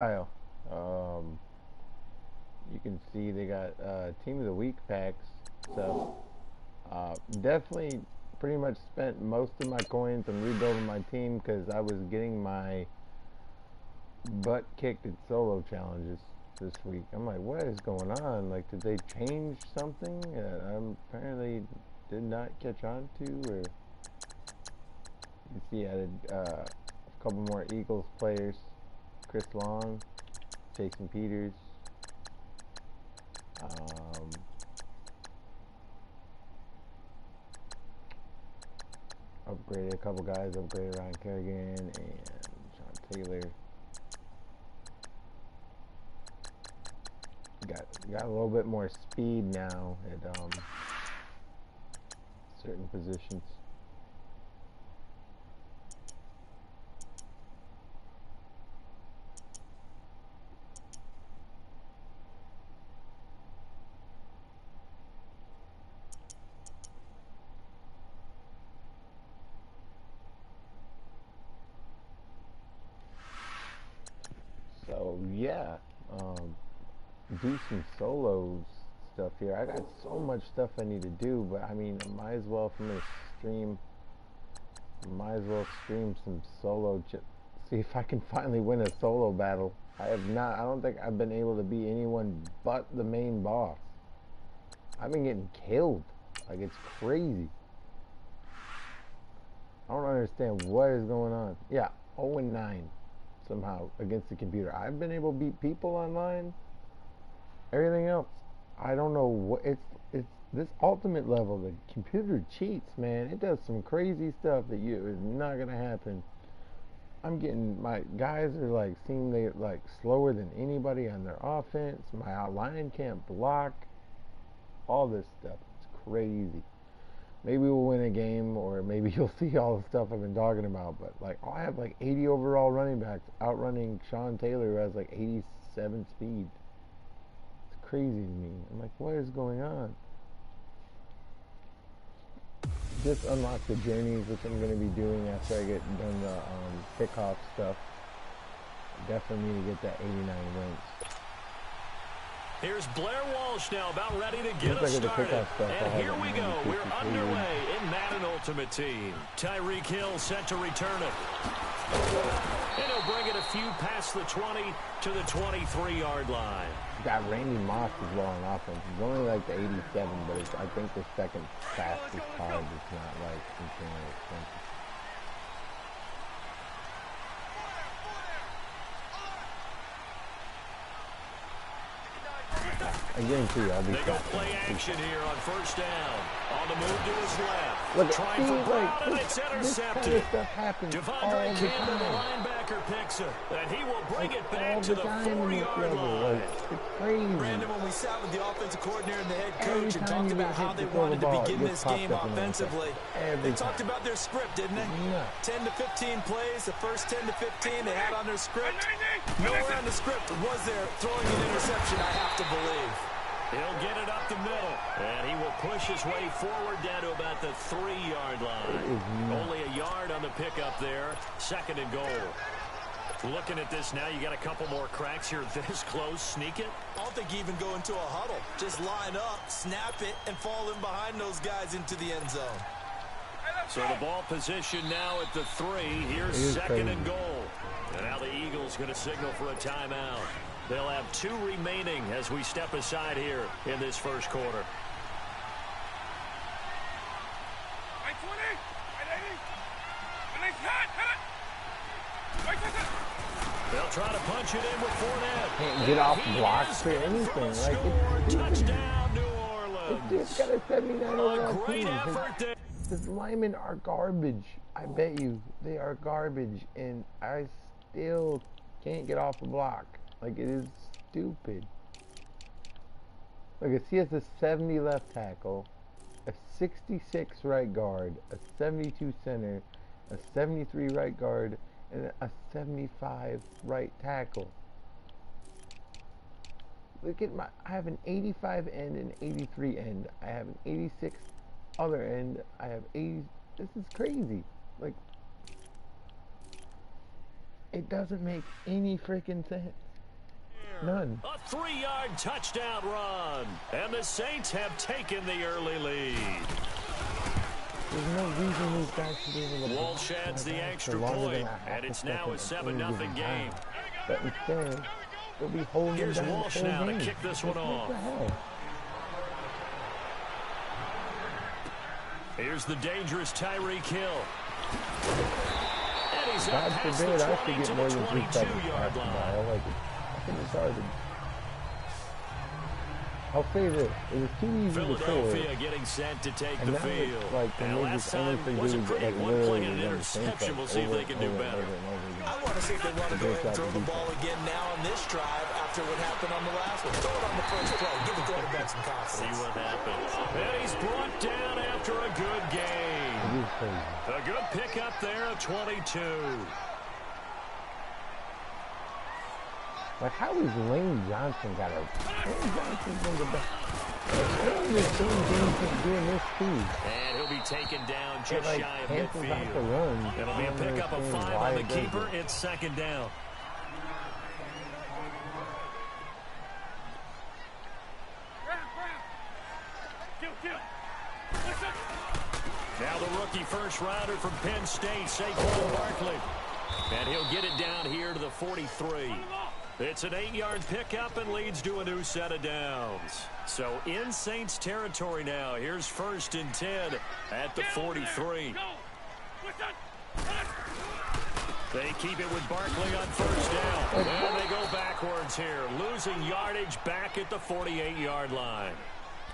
Kyle. You can see they got Team of the Week packs. So definitely pretty much spent most of my coins on rebuilding my team because I was getting my butt kicked at solo challenges this week. I'm like, what is going on? Like, did they change something? I apparently did not catch on to, or you see, I added a couple more Eagles players: Chris Long, Jason Peters. Um, Upgraded a couple guys. Upgraded Ryan Kerrigan and Sean Taylor. Got a little bit more speed now at certain positions. So yeah, do some solos stuff here. I got so much stuff I need to do, but I mean, I might as well, if I'm gonna stream, might as well stream some solo. See if I can finally win a solo battle. I have not. I don't think I've been able to beat anyone but the main boss. I've been getting killed. Like, it's crazy. I don't understand what is going on. Yeah, 0-9 somehow against the computer. I've been able to beat people online. Everything else, I don't know what it's this ultimate level. The computer cheats, man. It does some crazy stuff that is not gonna happen. I'm getting, my guys are like, seem they like slower than anybody on their offense. My line can't block. All this stuff. It's crazy. Maybe we'll win a game, or maybe you'll see all the stuff I've been talking about. But like, I have like 80 overall running backs outrunning Sean Taylor, who has like 87 speed. It's crazy to me. I'm like, what is going on? Just unlock the journeys, which I'm going to be doing after I get done the kickoff stuff. Definitely need to get that 89 wins. Here's Blair Walsh now, about ready to get us started. And here we go. We're underway in Madden Ultimate Team. Tyreek Hill set to return it. And he'll bring it a few past the 20 to the 23-yard line. Got Randy Moss as well on offense. He's only like the 87, but it's, I think, the second fastest card. It's not like insanely expensive. I guarantee you, I'll be They go play action here on first down. On the move to his left. Look, trying for Brown, and it's This intercepted. kind of stuff happens Devondre Campbell, the linebacker, picks it, and he will bring it back to the 4-yard line. It's crazy. Brandon, when we sat with the offensive coordinator and the head coach and talked about how they wanted to begin this game offensively, they talked about their script, didn't they? Yeah. 10 to 15 plays, the first 10 to 15 they had on their script. Nowhere on the script was there throwing an interception, I have to believe. He'll get it up the middle, and he will push his way forward down to about the 3-yard line. Only a yard on the pickup there. Second and goal. Looking at this now, you got a couple more cracks here this close. Sneak it. I don't think you even go into a huddle. Just line up, snap it, and fall in behind those guys into the end zone. So the ball position now at the 3. Here's second and goal. And now the Eagles going to signal for a timeout. They'll have 2 remaining as we step aside here in this first quarter. They'll try to punch it in with Fournette. Can't get off blocks or anything. Like, Touchdown, New Orleans. This dude's got a 79 overall Great team. effort there. His linemen are garbage. I bet you they are garbage, and I still can't get off the block. Like, it is stupid. Look, he has a 70 left tackle, a 66 right guard, a 72 center, a 73 right guard, and a 75 right tackle. Look at I have an 85 end and 83 end. I have an 86 other end. I have 80. This is crazy. Like, it doesn't make any freaking sense. None. A 3-yard touchdown run. And the Saints have taken the early lead. There's no reason these guys should be able to Walsh adds the extra point, and it's now a 7-0 game. But instead, they'll be holding Here's them down Walsh the whole now game. to kick this one off. What the hell? Here's the dangerous Tyreek Hill. And he's up God past forbid the I should 20 get to more the than 3 seconds 22-yard passing by. line. I like it. I think it's hard to... I'll say this. It was too easy to Philadelphia score. getting set to take And the now it's field. like And last time wasn't pretty. One play and an interception. We'll see if they can do better. I want to see if they want to go ahead and throw the ball again now on this drive after what happened on the last one. Throw it on the first play. Give the quarterback some confidence. See what happens. And he's brought down after a good game. A good pickup there of 22. Like, how is Lane Johnson got a... Lane Johnson's been the best. How is this Johnson doing this too? And he'll be taken down just like, shy of cancels out the midfield. run. It'll be a pickup of 5 on the keeper. It's second down. Now the rookie first rounder from Penn State, Saquon Barkley. And he'll get it down here to the 43. It's an 8-yard pickup and leads to a new set of downs. So in Saints territory now. Here's 1st and 10 at the 43. They keep it with Barkley on first down. And they go backwards here, losing yardage back at the 48-yard line.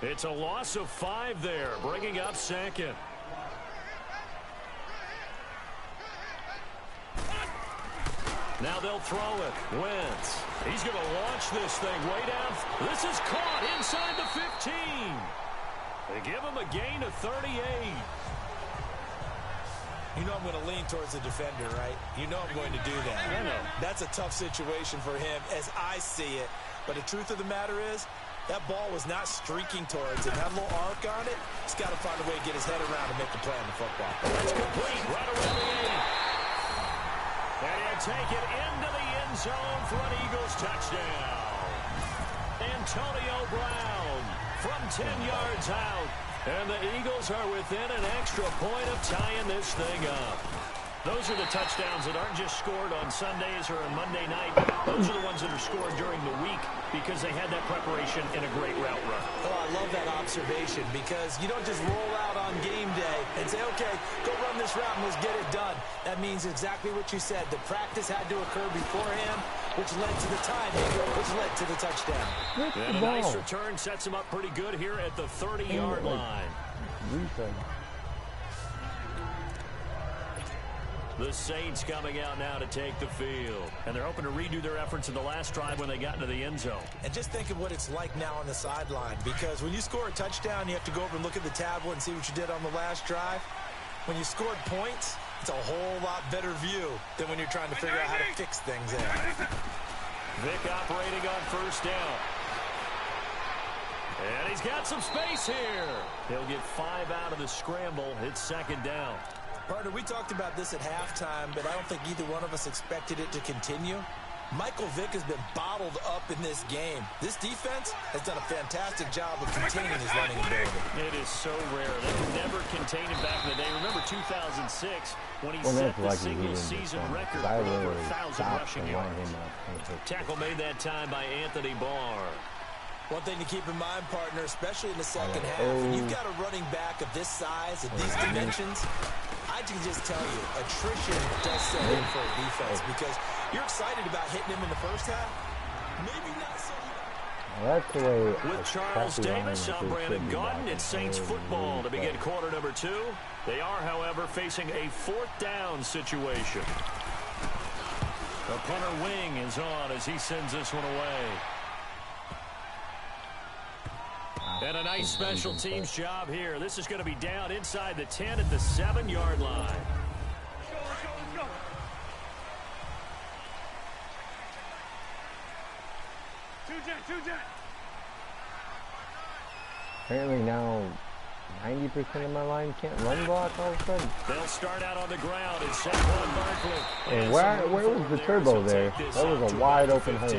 It's a loss of 5 there, bringing up second. Now they'll throw it. Wentz. He's going to launch this thing way down. This is caught inside the 15. They give him a gain of 38. You know I'm going to lean towards the defender, right? You know I'm going to do that. I know. That's a tough situation for him as I see it. But the truth of the matter is, that ball was not streaking towards it. Had a little arc on it. He's got to find a way to get his head around and make the play on the football. That's complete. Right around the 80. And he'll take it into the end zone for an Eagles touchdown. Antonio Brown from 10 yards out. And the Eagles are within an extra point of tying this thing up. Those are the touchdowns that aren't just scored on Sundays or on Monday night. Those are the ones that are scored during the week because they had that preparation in a great route run. Oh, I love that observation because you don't just roll out on game day and say, okay, go run this route and let's get it done. That means exactly what you said. The practice had to occur beforehand, which led to the timing, which led to the touchdown. And a nice return sets him up pretty good here at the 30-yard line. The Saints coming out now to take the field. And they're hoping to redo their efforts in the last drive when they got into the end zone. And just think of what it's like now on the sideline. Because when you score a touchdown, you have to go over and look at the tablet and see what you did on the last drive. When you scored points, it's a whole lot better view than when you're trying to figure out how to fix things there. Vic operating on first down. And he's got some space here. He'll get 5 out of the scramble. It's second down. Partner, we talked about this at halftime, but I don't think either one of us expected it to continue. Michael Vick has been bottled up in this game. This defense has done a fantastic job of containing his running ability. It is so rare. They could never contain him back in the day. Remember 2006 when he set the single-season record for over 1,000 rushing yards. Tackle made that time by Anthony Barr. One thing to keep in mind, partner, especially in the second half, when you've got a running back of this size and these dimensions, I can just tell you, attrition does set in for a defense because you're excited about hitting him in the first half. Maybe not so much. Well, that's the way. With Charles Davis, I'm Brandon Gaudin. It's Saints football to begin quarter number 2. They are, however, facing a 4th down situation. The punter wing is on as he sends this one away. And a nice special teams job here. This is going to be down inside the 10 at the 7-yard line. Let's go. Two jet. Apparently now 90% of my line can't run block all of a sudden. They'll start out on the ground and set one Barkley. And where was the turbo there? That was a wide open hole.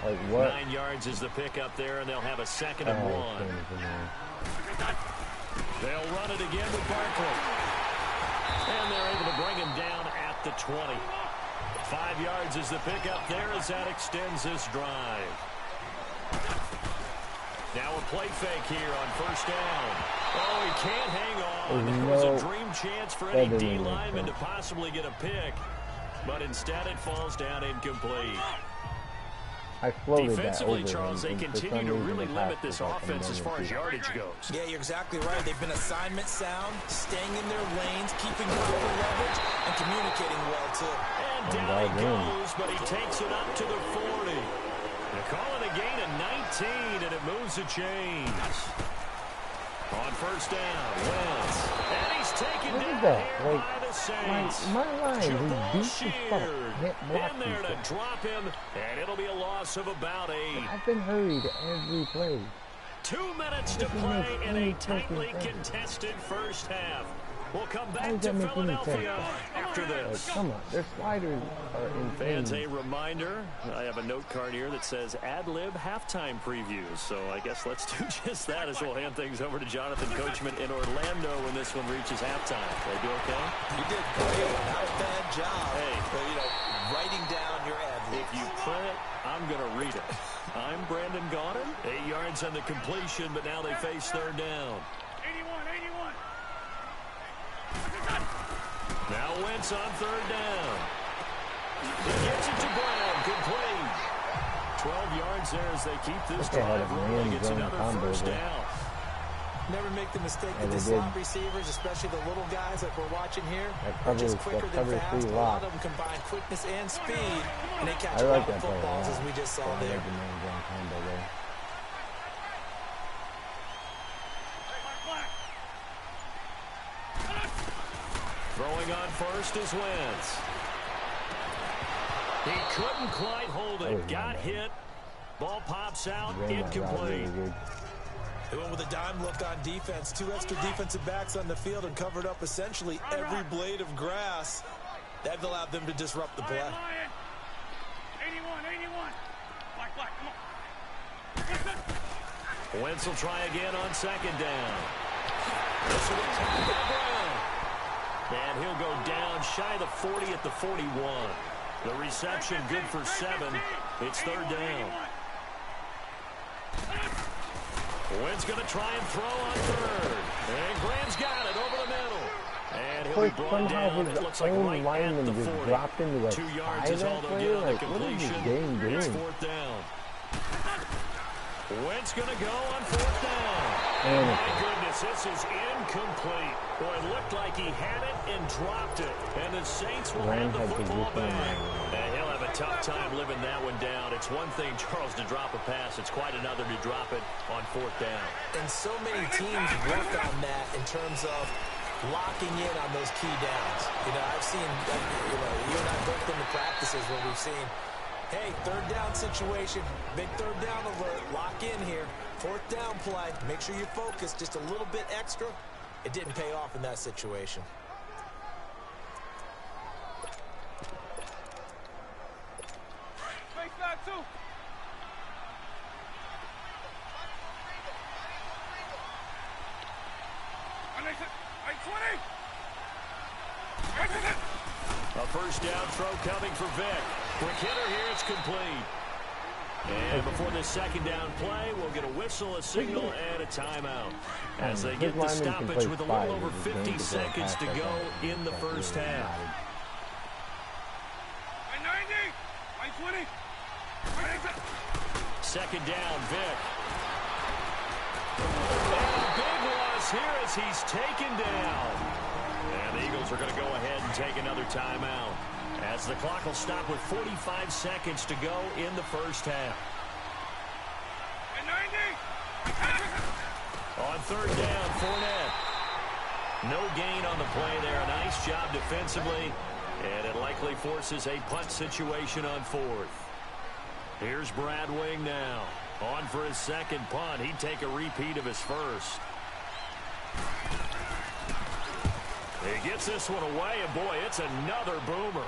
Like what? 9 yards is the pickup there, and they'll have a 2nd and 1. They'll run it again with Barkley. And they're able to bring him down at the 20. 5 yards is the pickup there as that extends this drive. Now a play fake here on 1st down. Oh, he can't hang on. It was a dream chance for any D lineman to possibly get a pick, but instead it falls down incomplete. I floated Defensively, that over Charles, they continue to really limit this offense as far as yardage goes. Yeah, you're exactly right. They've been assignment sound, staying in their lanes, keeping proper leverage, and communicating well, too. And down he goes, but he takes it up to the 40. They call it a gain of 19, and it moves the chains. On 1st down, Wentz. And he's taken down here by the Saints. My line, he beat the fuck. In there to drop him, and it'll be a loss of about 8. I've been hurried every play. 2 minutes to play in a tightly contested first half. We'll come back to Philadelphia after this. Come on, their sliders are insane. Fans, a reminder, I have a note card here that says ad-lib halftime previews. So I guess let's do just that as we'll hand things over to Jonathan Coachman in Orlando when this one reaches halftime. They do okay? You did great. Not a bad job. Hey. But, writing down your ad-libs. If you print it, I'm going to read it. I'm Brandon Gaudin. 8 yards on the completion, but now they face 3rd down. 81. Now Wentz on 3rd down. He gets it to Brown. Complete. 12 yards there as they keep this drive rolling. It's another 1st down. Never make the mistake with the slot receivers, especially the little guys like we're watching here. They're just quicker than fast. A lot of them combine quickness and speed, and they catch a lot of footballs, as we just saw there. Throwing on 1st is Wentz. He couldn't quite hold it. Got hit. Ball pops out. Incomplete. They went with a dime look on defense. 2 extra defensive backs on the field and covered up essentially every blade of grass. That allowed them to disrupt the play. 81. Black, come on. Wentz will try again on 2nd down. This will be taken by Brown. And he'll go down shy of the 40 at the 41. The reception good for 7. It's 3rd down. Wentz going to try and throw on 3rd. And Graham's got it over the middle. And he'll be brought down. It looks like right at the 40. Dropped into 2 yards is all they'll get on the completion. It's 4th down. Wentz going to go on 4th down. Oh, my goodness, this is incomplete. Boy, it looked like he had it and dropped it. And the Saints will have the football back. And he'll have a tough time living that one down. It's one thing, Charles, to drop a pass. It's quite another to drop it on 4th down. And so many teams work on that in terms of locking in on those key downs. I've seen, you and I both been to practices where we've seen, hey, 3rd down situation, big 3rd down alert, lock in here. 4th down play, make sure you're focused just a little bit extra. It didn't pay off in that situation. Face back, 2. A 1st down throw coming for Vic. Quick hitter here, it's complete. And before this 2nd down play, we'll get a whistle, a signal, and a timeout. As they get the stoppage with a little over 50 seconds to go in the 1st half. 90, 20. 2nd down, Vic. And a big loss here as he's taken down. And the Eagles are going to go ahead and take another timeout, as the clock will stop with 45 seconds to go in the 1st half. 90. On 3rd down, Fournette. No gain on the play there. A nice job defensively. And it likely forces a punt situation on 4th. Here's Brad Wing now. On for his 2nd punt. He'd take a repeat of his 1st. He gets this one away, and boy, it's another boomer.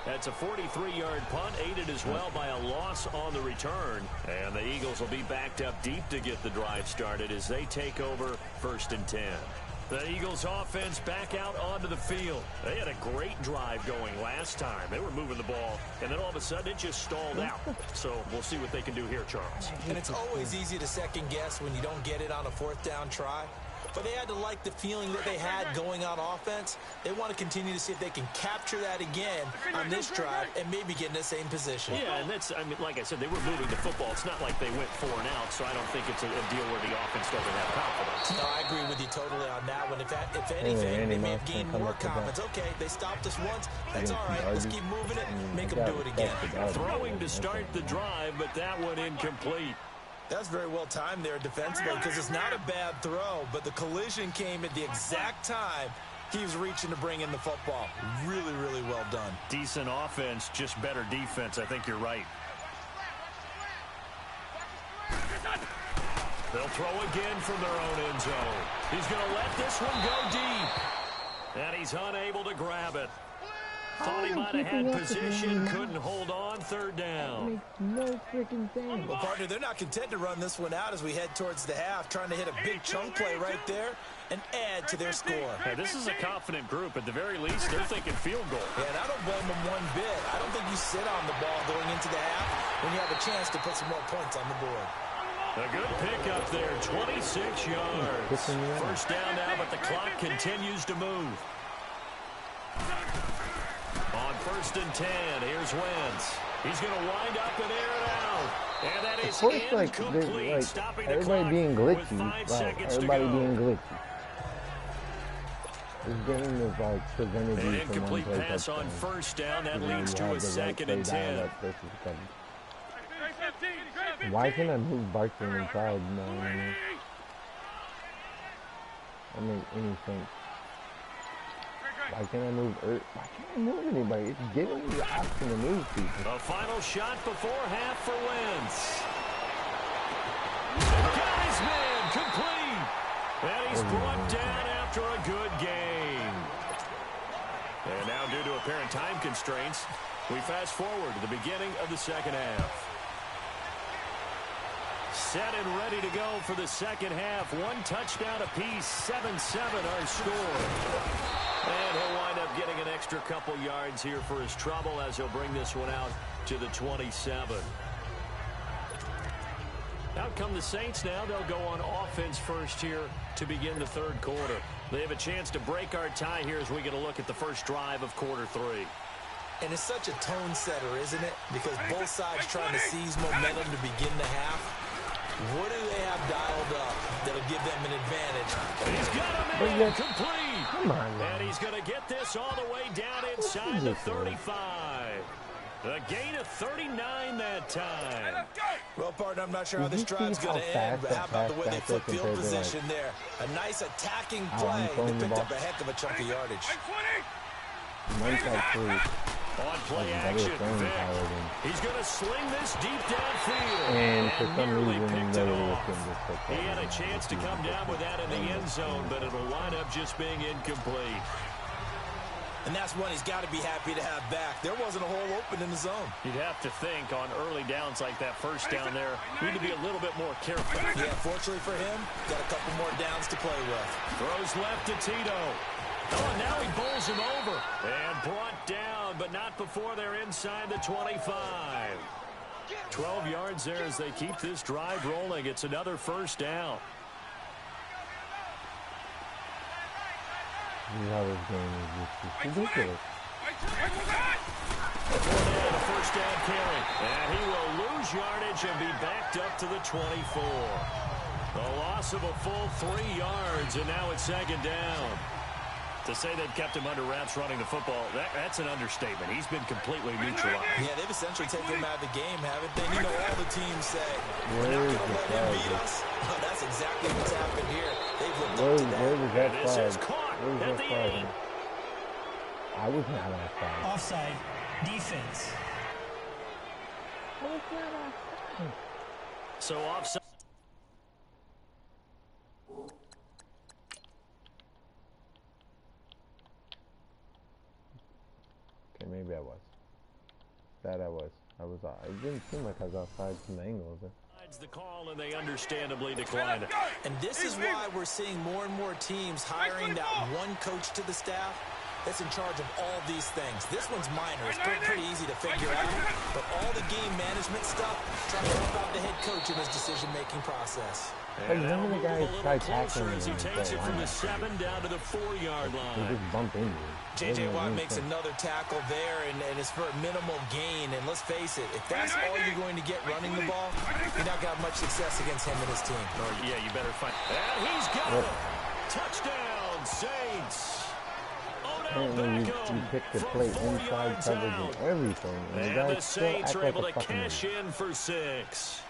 That's a 43-yard punt, aided as well by a loss on the return. And the Eagles will be backed up deep to get the drive started as they take over 1st and 10. The Eagles offense back out onto the field. They had a great drive going last time. They were moving the ball, and then all of a sudden it just stalled out. So we'll see what they can do here, Charles. And it's always easy to second guess when you don't get it on a 4th down try. But they had to like the feeling that they had going on offense. They want to continue to see if they can capture that again on this drive and maybe get in the same position. Yeah, and that's, I mean, like I said, they were moving the football. It's not like they went 4 and out, so I don't think it's a deal where the offense doesn't have confidence. No, I agree with you totally on that one. If anything, they may have gained more confidence. Okay, they stopped us once. That's all right. Let's keep moving it. Make them do it again. Throwing to start the drive, but that one incomplete. That's very well timed there defensively because it's not a bad throw, but the collision came at the exact time he was reaching to bring in the football. Really, really well done. Decent offense, just better defense. I think you're right. They'll throw again from their own end zone. He's going to let this one go deep. And he's unable to grab it. Thought he might have had position, couldn't hold on, 3rd down. No freaking sense. Well, partner, they're not content to run this one out as we head towards the half, trying to hit a big chunk play right there and add to their score. Hey, this is a confident group. At the very least, they're thinking field goal. Yeah, and I don't blame them one bit. I don't think you sit on the ball going into the half when you have a chance to put some more points on the board. A good pickup there, 26 yards. 1st down now, but the clock continues to move. On 1st and 10, here's Wentz. He's going to wind up and air it out. And that is incomplete, stopping the clock being glitchy. with 5 seconds to Everybody go. being glitchy. This game is like prevented An you from incomplete one play pass on touchdown. 1st down. That You know, leads you to have a the 2nd right and play 10. dialed up versus coverage. Why can't I move Barkley inside? No, that makes any sense. Why can't I move? Why can't I move anybody? It's giving me the option to move people. A final shot before half for Wentz. Got his man complete. And he's brought down after a good game. And now, due to apparent time constraints, we fast forward to the beginning of the 2nd half. Set and ready to go for the 2nd half. 1 touchdown apiece, 7-7 our score. And he'll wind up getting an extra couple yards here for his trouble as he'll bring this one out to the 27. Out come the Saints now. They'll go on offense first here to begin the 3rd quarter. They have a chance to break our tie here as we get a look at the first drive of quarter 3. And it's such a tone setter, isn't it? Because both sides trying to seize momentum to begin the half. What do they have dialed up that'll give them an advantage? He's got a man complete. Come on, man. And he's going to get this all the way down inside the 35. A gain of 39 that time. Well, partner, I'm not sure how this drive's going to end, but how about the way they flip field position there? A nice attacking play that picked up a heck of a chunk of yardage. On play action, Vic. He's going to sling this deep downfield. And for some nearly reason, picked they it were off. looking He had a chance to come down with that in the end zone, but it'll wind up just being incomplete. And that's one he's got to be happy to have back. There wasn't a hole open in the zone. You'd have to think on early downs like that 1st down there, we need to be a little bit more careful. Yeah, fortunately for him, got a couple more downs to play with. Throws left to Tito. Oh, and now he bowls him over. And brought down, but not before they're inside the 25. 12 yards there as they keep this drive rolling. It's another 1st down. How this game is just ridiculous. Fournette, a 1st down carry. And he will lose yardage and be backed up to the 24. A loss of a full 3 yards, and now it's 2nd down. To say they've kept him under wraps running the football, that's an understatement. He's been completely neutralized. Yeah, they've essentially taken him out of the game, haven't they? You know, all the teams say, we're Where not is going to the let him flag? beat us. Well, that's exactly what's happened here. They've lived up Where to that. was that This is flag? caught Where was at that the flag? 8. I was not offside. Offside. Defense. So offside. That I was. It didn't seem like I was outside from the angle of it. The call, and they understandably declined it. And this is why we're seeing more and more teams hiring that one coach to the staff that's in charge of all these things. This one's minor. It's pretty easy to figure out. But all the game management stuff, trying to help out the head coach in his decision-making process. And none of the guys try tackling as he takes it from the 7 down to the 4-yard line. They just bump into it. J.J. Watt makes another tackle there, and it's for a minimal gain. And let's face it, if that's all you're going to get running the ball, you're not going to have much success against him and his team. Yeah, you better find. And he's got it. Touchdown, Saints. And you pick the play inside coverage and everything. And the Saints are able to cash in for 6.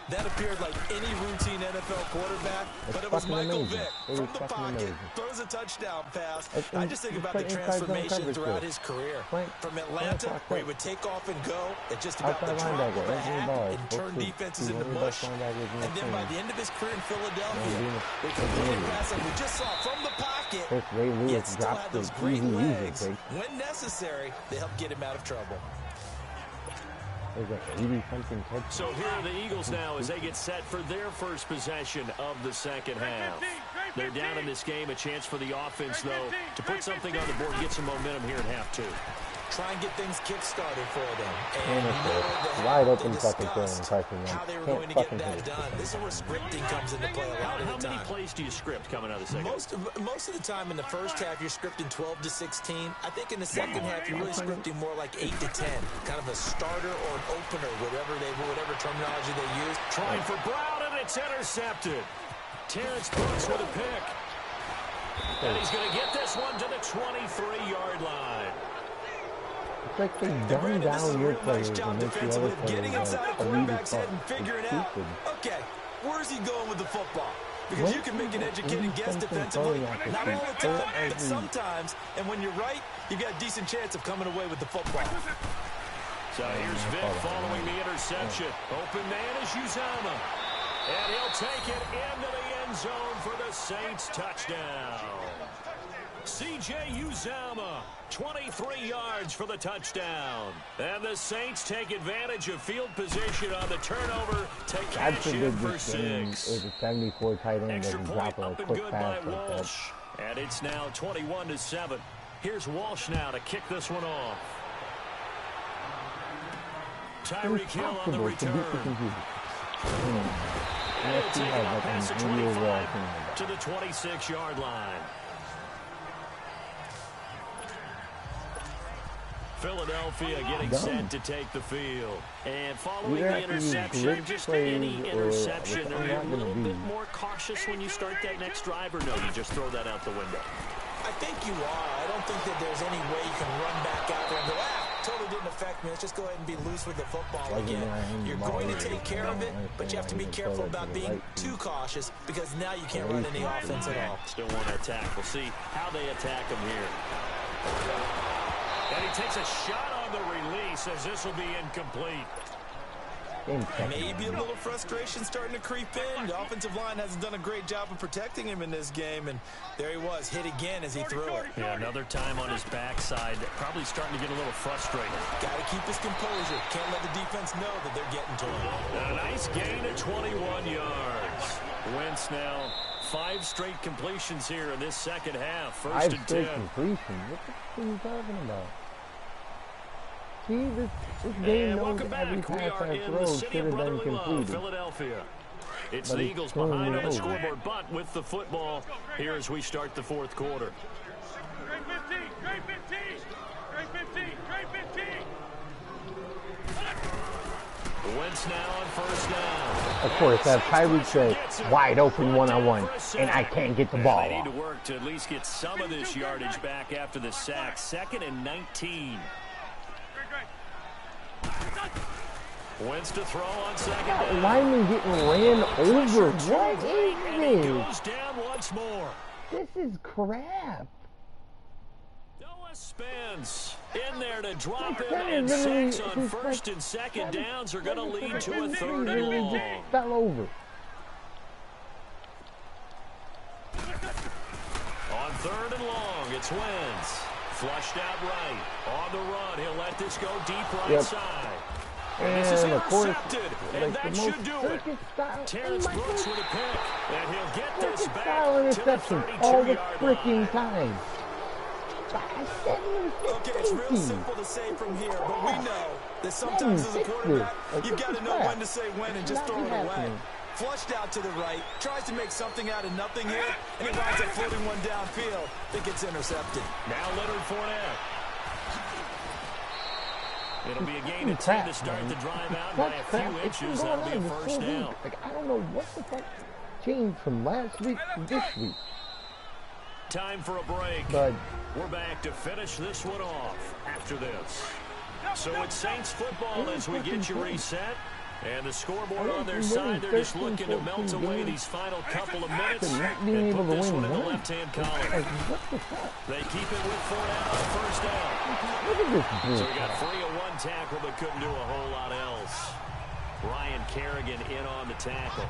That appeared like any routine NFL quarterback, but it was Michael Vick from the pocket, throws a touchdown pass. I just think about the transformation throughout his career. From Atlanta, where he would take off and go, at just about the drop of a hat and turn defenses into mush. And then by the end of his career in Philadelphia, with a brilliant pass like we just saw from the pocket, yet still had those great legs. When necessary, they help get him out of trouble. So here are the Eagles now as they get set for their first possession of the second half. They're down in this game. A chance for the offense, though, to put something on the board and get some momentum here in half 2. Try and get things kick-started for them. And wide open fucking throw and pressing how they were going to get that done. This is where scripting comes into play a lot of the time. How many plays do you script coming out of the second? Most of the time in the first half, you're scripting 12 to 16. I think in the second half, you're really scripting more like 8 to 10. Kind of a starter or an opener, whatever terminology they use. Trying for Brown, and it's intercepted. Terrence Brooks with a pick. And he's going to get this one to the 23-yard line. It's like they dumb down your players and make the other getting players inside the quarterback's head and figuring out, okay, where's he going with the football? Because you can make an educated guess defensively, not all the time, but sometimes. And when you're right, you've got a decent chance of coming away with the football. So here's Vick following the interception. Open man is Uzomah. And he'll take it into the end zone for the Saints touchdown. C.J. Uzomah, 23 yards for the touchdown. And the Saints take advantage of field position on the turnover to cash in for 6. It was a 74 tight end Extra that point drop up a and quick good pass by like Walsh. And it's now 21-7. Here's Walsh now to kick this one off. Tyreek Hill on the return. And he'll take it off past the 25 to the 26-yard line. Philadelphia getting set to take the field. And following the interception, just any interception, are you a little bit more cautious when you start that next drive, or no, you just throw that out the window? I think you are. I don't think that there's any way you can run back out there and go, totally didn't affect me. Let's just go ahead and be loose with the football again. You're going to take care of it, but you have to be careful about being too cautious because now you can't run any offense at all. Still want to attack. We'll see how they attack him here. And he takes a shot on the release as this will be incomplete. Maybe a little frustration starting to creep in. The offensive line hasn't done a great job of protecting him in this game, and there he was, hit again as he threw it. Yeah, another time on his backside, probably starting to get a little frustrated. Got to keep his composure. Can't let the defense know that they're getting to him. And a nice gain of 21 yards. Wentz now 5 straight completions here in this second half. First and 10. Completions? What the fuck are you talking about? See, this game knows every pass I throw should have been completed. Philadelphia. It's the Eagles behind on the scoreboard, but with the football here as we start the fourth quarter. Great 15, great 15, great 15, great 15. Wentz now on first down. Of course, as Tyreek said, wide open one-on-one, and I can't get the ball They need off. to work to at least get some of this yardage back after the sack. 2nd and 19. Wentz to throw on second down. Lineman getting ran over. What is And he this? goes down once more. This is crap. Noah Spence in there to drop Like him, that, and literally, sacks on it's first like and second 7 downs are going to lead to a seconds, 3rd and literally long. just fell over. On 3rd and long, it's Wentz. Flushed out right. On the run, he'll let this go deep right side. And this is of course, intercepted, and that should do it. Terrence Brooks with a pick, and he'll get this back to the 32-yard all the line. freaking time. Okay, it's real simple to say from here, but we know that sometimes as a quarterback, you've got to know when to say when and just throw it away. Flushed out to the right, tries to make something out of nothing here, and he winds up floating one downfield that gets intercepted. Now Leonard Fournette. It'll be a gain of 10 to start the drive out by a few inches. That'll be a first down. Like, I don't know what the fuck changed from last week to this week. Time for a break. But we're back to finish this one off after this. So it's Saints football as we get you reset. And the scoreboard on their side, they're just looking to melt away these final couple of minutes and put this one in the left-hand column. They keep it with Fournette on first down. So we got 3 of 1 tackle, but couldn't do a whole lot else. Ryan Kerrigan in on the tackle.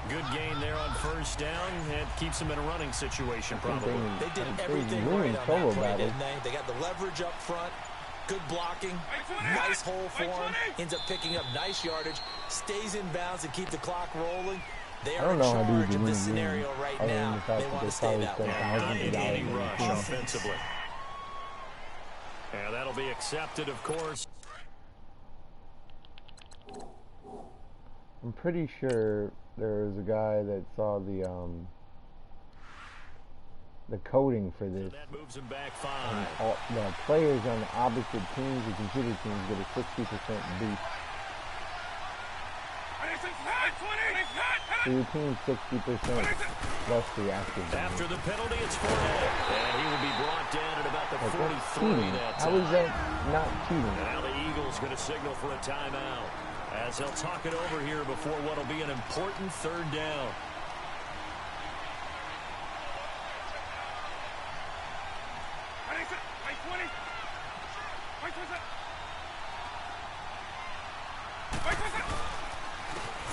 Good gain there on first down, and keeps them in a running situation probably. They did everything right on that play, didn't they? They got the leverage up front. Good blocking, nice hole for him, ends up picking up nice yardage, stays in bounds and keep the clock rolling. They are in charge of this scenario right now. They want to stay that way. Dominating rush offensively. And that'll be accepted, of course. I'm pretty sure there was a guy that saw the coding for this. So that moves him back 5. All, the players on the opposite teams, the computer teams, get a 60% boost. So your team's 60% less reactive. After the penalty, it's Fournette, and he will be brought down at about the 43 that time. How is that not cheating? Now the Eagles going to signal for a timeout as they'll talk it over here before what will be an important third down.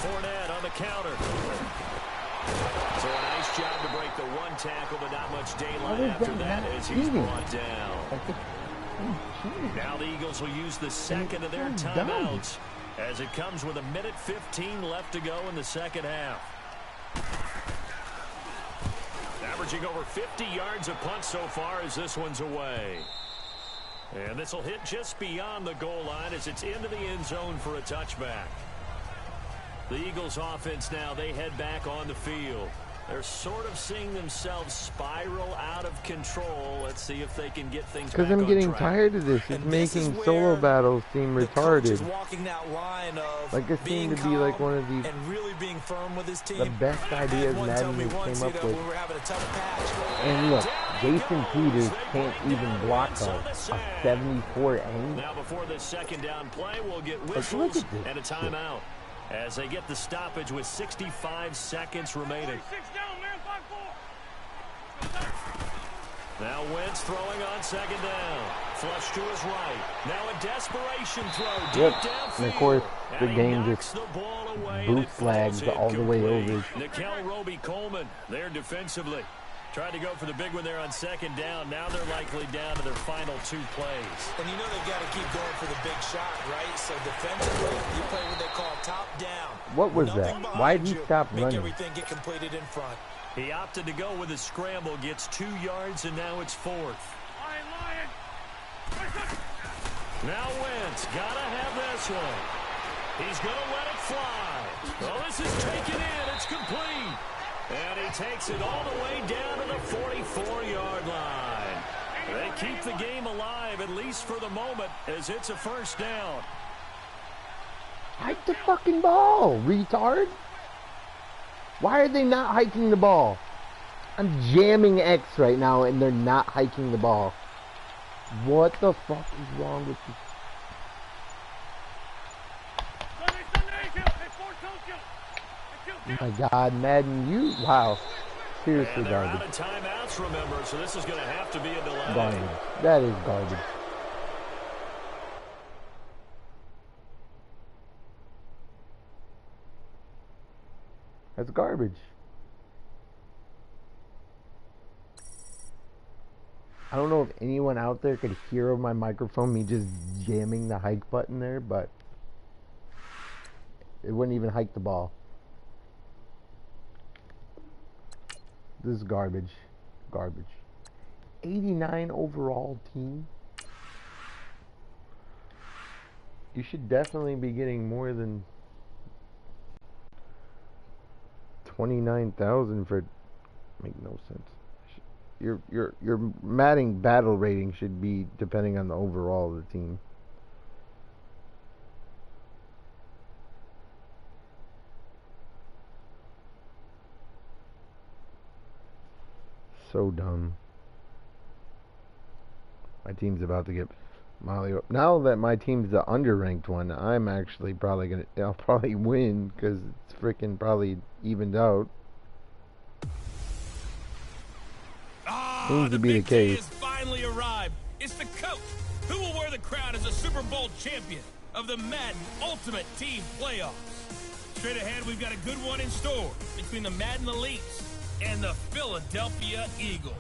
Fournette on the counter. So a nice job to break the 1 tackle, but not much daylight after that as he's brought down. Now the Eagles will use the second of their timeouts as it comes with 1:15 left to go in the second half. Averaging over 50 yards a punt so far as this one's away. And this will hit just beyond the goal line as it's into the end zone for a touchback. The Eagles offense now, they head back on the field. They're sort of seeing themselves spiral out of control. Let's see if they can get things back on track. Because I'm getting tired of this. It's making solo battles seem retarded. Like it seemed to be like one of these the best ideas Madden came up with. And look, Jason Peters can't even block a 74 end. Now before this second down play, we'll get whistles and a timeout as they get the stoppage with 65 seconds remaining. Now Wentz throwing on second down. Flush to his right. Now a desperation throw deep downfield. And of course, the game just bootlegs all the way over. Nickel Roby-Coleman there defensively. Tried to go for the big one there on second down. Now they're likely down to their final 2 plays. And you know they've got to keep going for the big shot, right? So defensively, you play what they call top down. What was that? Why did he stop running? Make everything get completed in front. He opted to go with a scramble, gets 2 yards, and now it's 4th. Now Wentz, gotta have this one. He's gonna let it fly. Oh, this is taken in. It's complete. And he takes it all the way down to the 44-yard line. They keep the game alive, at least for the moment, as it's a first down. Hike the fucking ball, retard. Why are they not hiking the ball? I'm jamming X right now, and they're not hiking the ball. What the fuck is wrong with this? Oh my God, Madden, you, wow. Seriously garbage. Out of timeouts, remember, so this is going to have to be a delay. Garbage. That is garbage. That's garbage. I don't know if anyone out there could hear my microphone, me just jamming the hike button there, but it wouldn't even hike the ball. This is garbage. Garbage. 89 overall team. You should definitely be getting more than 29,000 for. Make no sense. Your Madden battle rating should be depending on the overall of the team. So dumb. My team's about to get Molly. Now that my team's the underranked one, I'm actually probably gonna. I'll probably win because it's freaking probably evened out. Seems to be the case. Has finally arrived. It's the coach who will wear the crown as a Super Bowl champion of the Madden Ultimate Team Playoffs. Straight ahead, we've got a good one in store between the Madden Elites and the Philadelphia Eagles.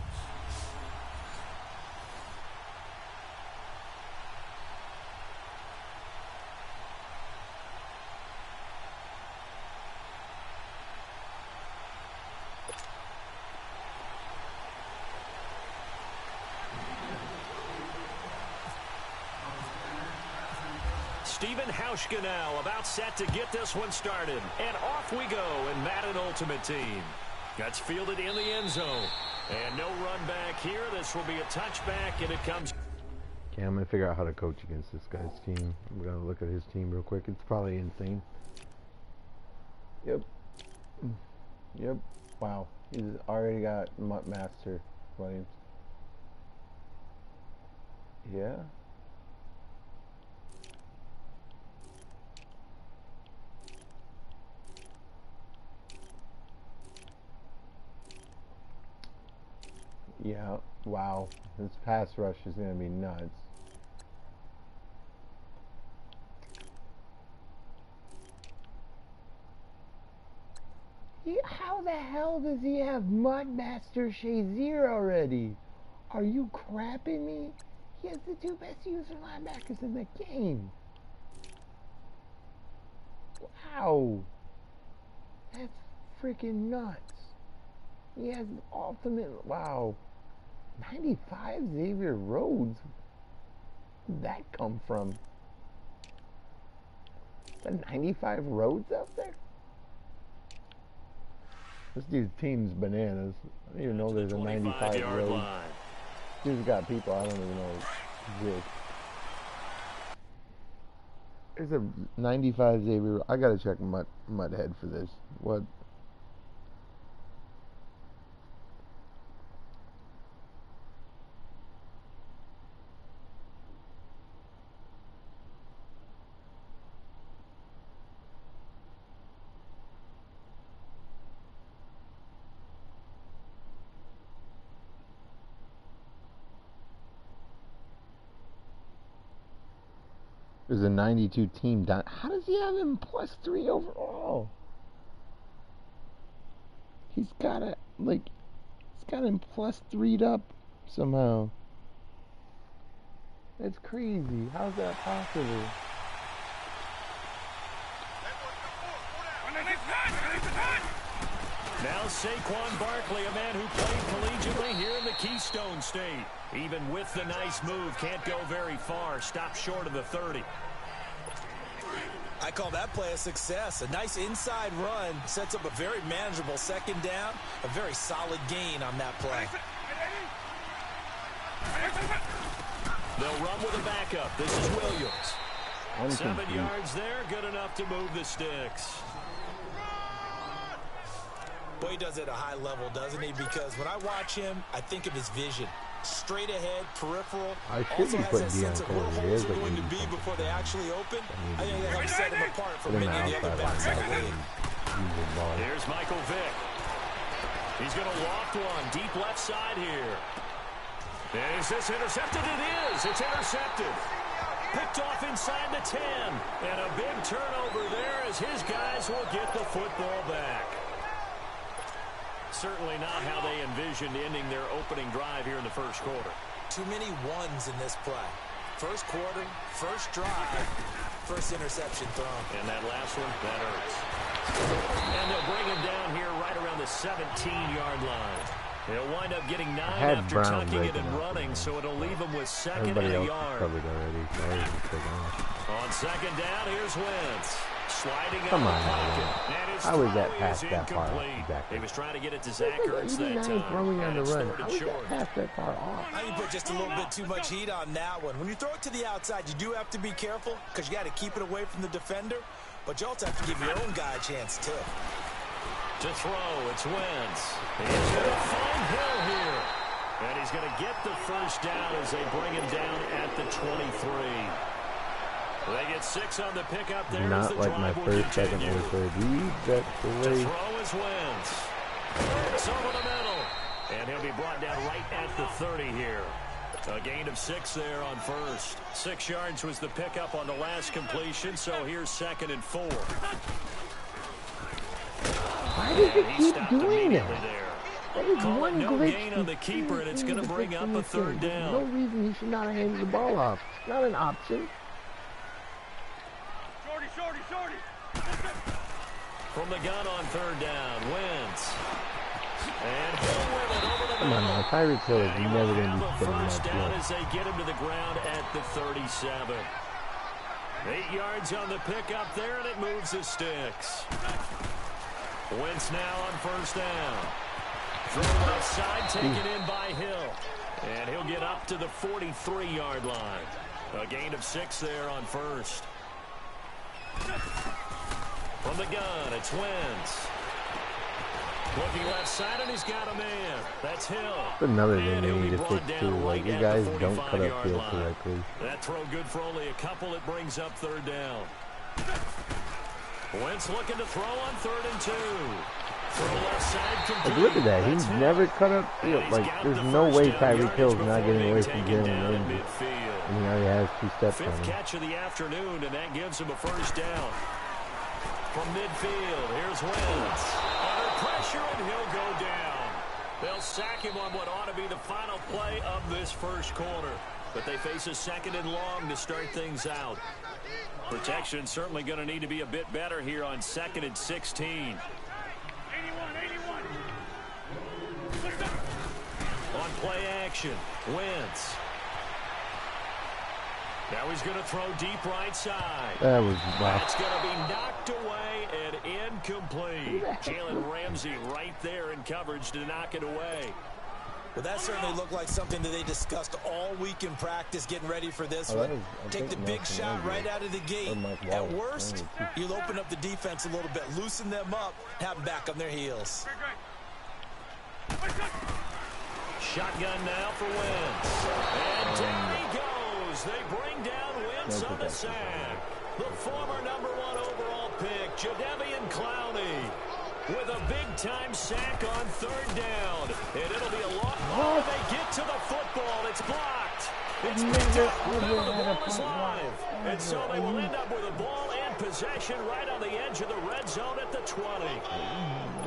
Steven Hauschka now about set to get this one started. And off we go in Madden Ultimate Team. That's fielded in the end zone. And no run back here. This will be a touchback, and it comes. Okay, I'm going to figure out how to coach against this guy's team. I'm going to look at his team real quick. It's probably insane. Yep. Yep. Wow. He's already got Master Williams. Yeah. Yeah, wow. This pass rush is going to be nuts. How the hell does he have Mudmaster Shazier already? Are you crapping me? He has the two best user linebackers in the game. Wow. That's freaking nuts. He has ultimate, wow. 95 Xavier Rhodes? Where'd that come from? The 95 Rhodes out there? This dude's team's bananas. I don't even know there's a 95 Rhodes. This dude's got people I don't even know exist. There's a 95 Xavier. I gotta check Mudhead for this. What? There's a 92 team down. How does he have him +3 overall? He's got it, like, he's got him +3'd up somehow. That's crazy. How's that possible? Now Saquon Barkley, a man who played collegiately here in the Keystone State. Even with the nice move, can't go very far. Stopped short of the 30. I call that play a success. A nice inside run sets up a very manageable second down. A very solid gain on that play. They'll run with a backup. This is Williams. 7 yards there, good enough to move the sticks. Boy, he does it at a high level, doesn't he? Because when I watch him, I think of his vision. Straight ahead, peripheral. I should be putting Deion Cole. He is going to be before they actually open. I think that helps set him apart from many of the other backs in the league. Here's Michael Vick. He's going to loft one deep left side here. Is this intercepted? It is. It's intercepted. Picked off inside the 10. And a big turnover there as his guys will get the football back. Certainly not how they envisioned ending their opening drive here in the first quarter. too many ones in this play. First quarter, first drive, first interception thrown. And that last one, that hurts. And they'll bring him down here right around the 17-yard line. He'll wind up getting 9 after tucking it and running, so it'll leave him with second and a yard. On second down, here's Wentz. Sliding out of the pocket. How was that pass that far off? Exactly. He was trying to get it to Zach Ertz that time. Throwing on the run. How was that pass that far off? I think you put just a little bit too much heat on that one. When you throw it to the outside, you do have to be careful because you got to keep it away from the defender, but you also have to give your own guy a chance too. To throw, it's Wentz. He's going to find Hill here. And he's going to get the first down as they bring him down at the 23. They get 6 on the pickup there. Not like my first, second, or third. To throw is Wentz. It's over the middle. And he'll be brought down right at the 30 here. A gain of 6 there on first. 6 yards was the pickup on the last completion, so here's 2nd and 4. Why does it keep doing that? That is Call one no glitch. Gain on the keeper, and it's going to bring up a 3rd down. There's no reason he should not have handed the ball off. It's not an option. Shorty. From the gun on 3rd down, Wentz. And Hill with it over the Come on now, Tyreek Hill is never going to be sitting first that down low. as they get him to the ground at the 37. 8 yards on the pickup there, and it moves the sticks. Wentz now on 1st down. From the left side, taken in by Hill. And he'll get up to the 43-yard line. A gain of 6 there on 1st. From the gun, it's Wentz. Looking left side, and he's got a man. That's Hill. That's another thing they need to fix too. Like, you guys don't cut up field line. correctly. That throw good for only a couple. It brings up 3rd down. Wentz looking to throw on 3rd and 2. From the left side, like, look at that. He's never cut up field. Like, there's no way Tyreek Hill's not getting away from Jalen Ramsey. And he already has 2 steps on 5th him. catch of the afternoon, and that gives him a 1st down. From midfield, here's Wentz. Under pressure, and he'll go down. They'll sack him on what ought to be the final play of this 1st quarter. But they face a 2nd and long to start things out. Protection certainly going to need to be a bit better here on 2nd and 16. 81. On play action, Wentz. Now he's going to throw deep right side. That was rough. It's going to be knocked away and incomplete. Jalen Ramsey right there in coverage to knock it away. Well, that certainly looked like something that they discussed all week in practice, getting ready for this one. Take the big shot right out of the gate. At worst, you'll open up the defense a little bit, loosen them up, have them back on their heels. Shotgun now for Wentz. And down he goes. They bring down Wentz on the sack. The former #1 overall pick, Jadeveon Clowney, with a big-time sack on 3rd down. And it'll be a long ball. They get to the football. It's blocked. It's picked up. Remember, the ball is live. And so they will end up with a ball and possession right on the edge of the red zone at the 20.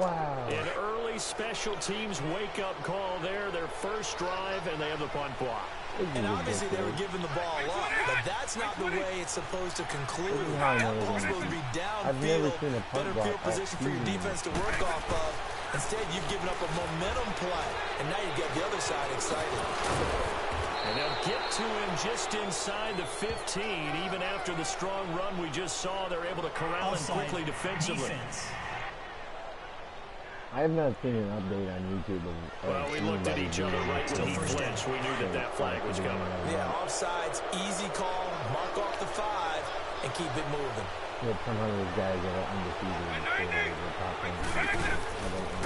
Wow. An early special teams wake-up call there, their 1st drive, and they have the punt block. And obviously they were giving the ball up, but that's not the way it's supposed to conclude. That ball's supposed to be downfield, better field position for your defense to work off of. Instead, you've given up a momentum play, and now you get the other side excited. And they'll get to him just inside the 15. Even after the strong run we just saw, they're able to corral him quickly defensively. I have not seen an update on YouTube. Well, we looked at each other right when he flinched. We knew that flag was coming. Yeah, offsides, easy call, mark off the 5, and keep it moving. Yeah, some of those guys that are undefeated.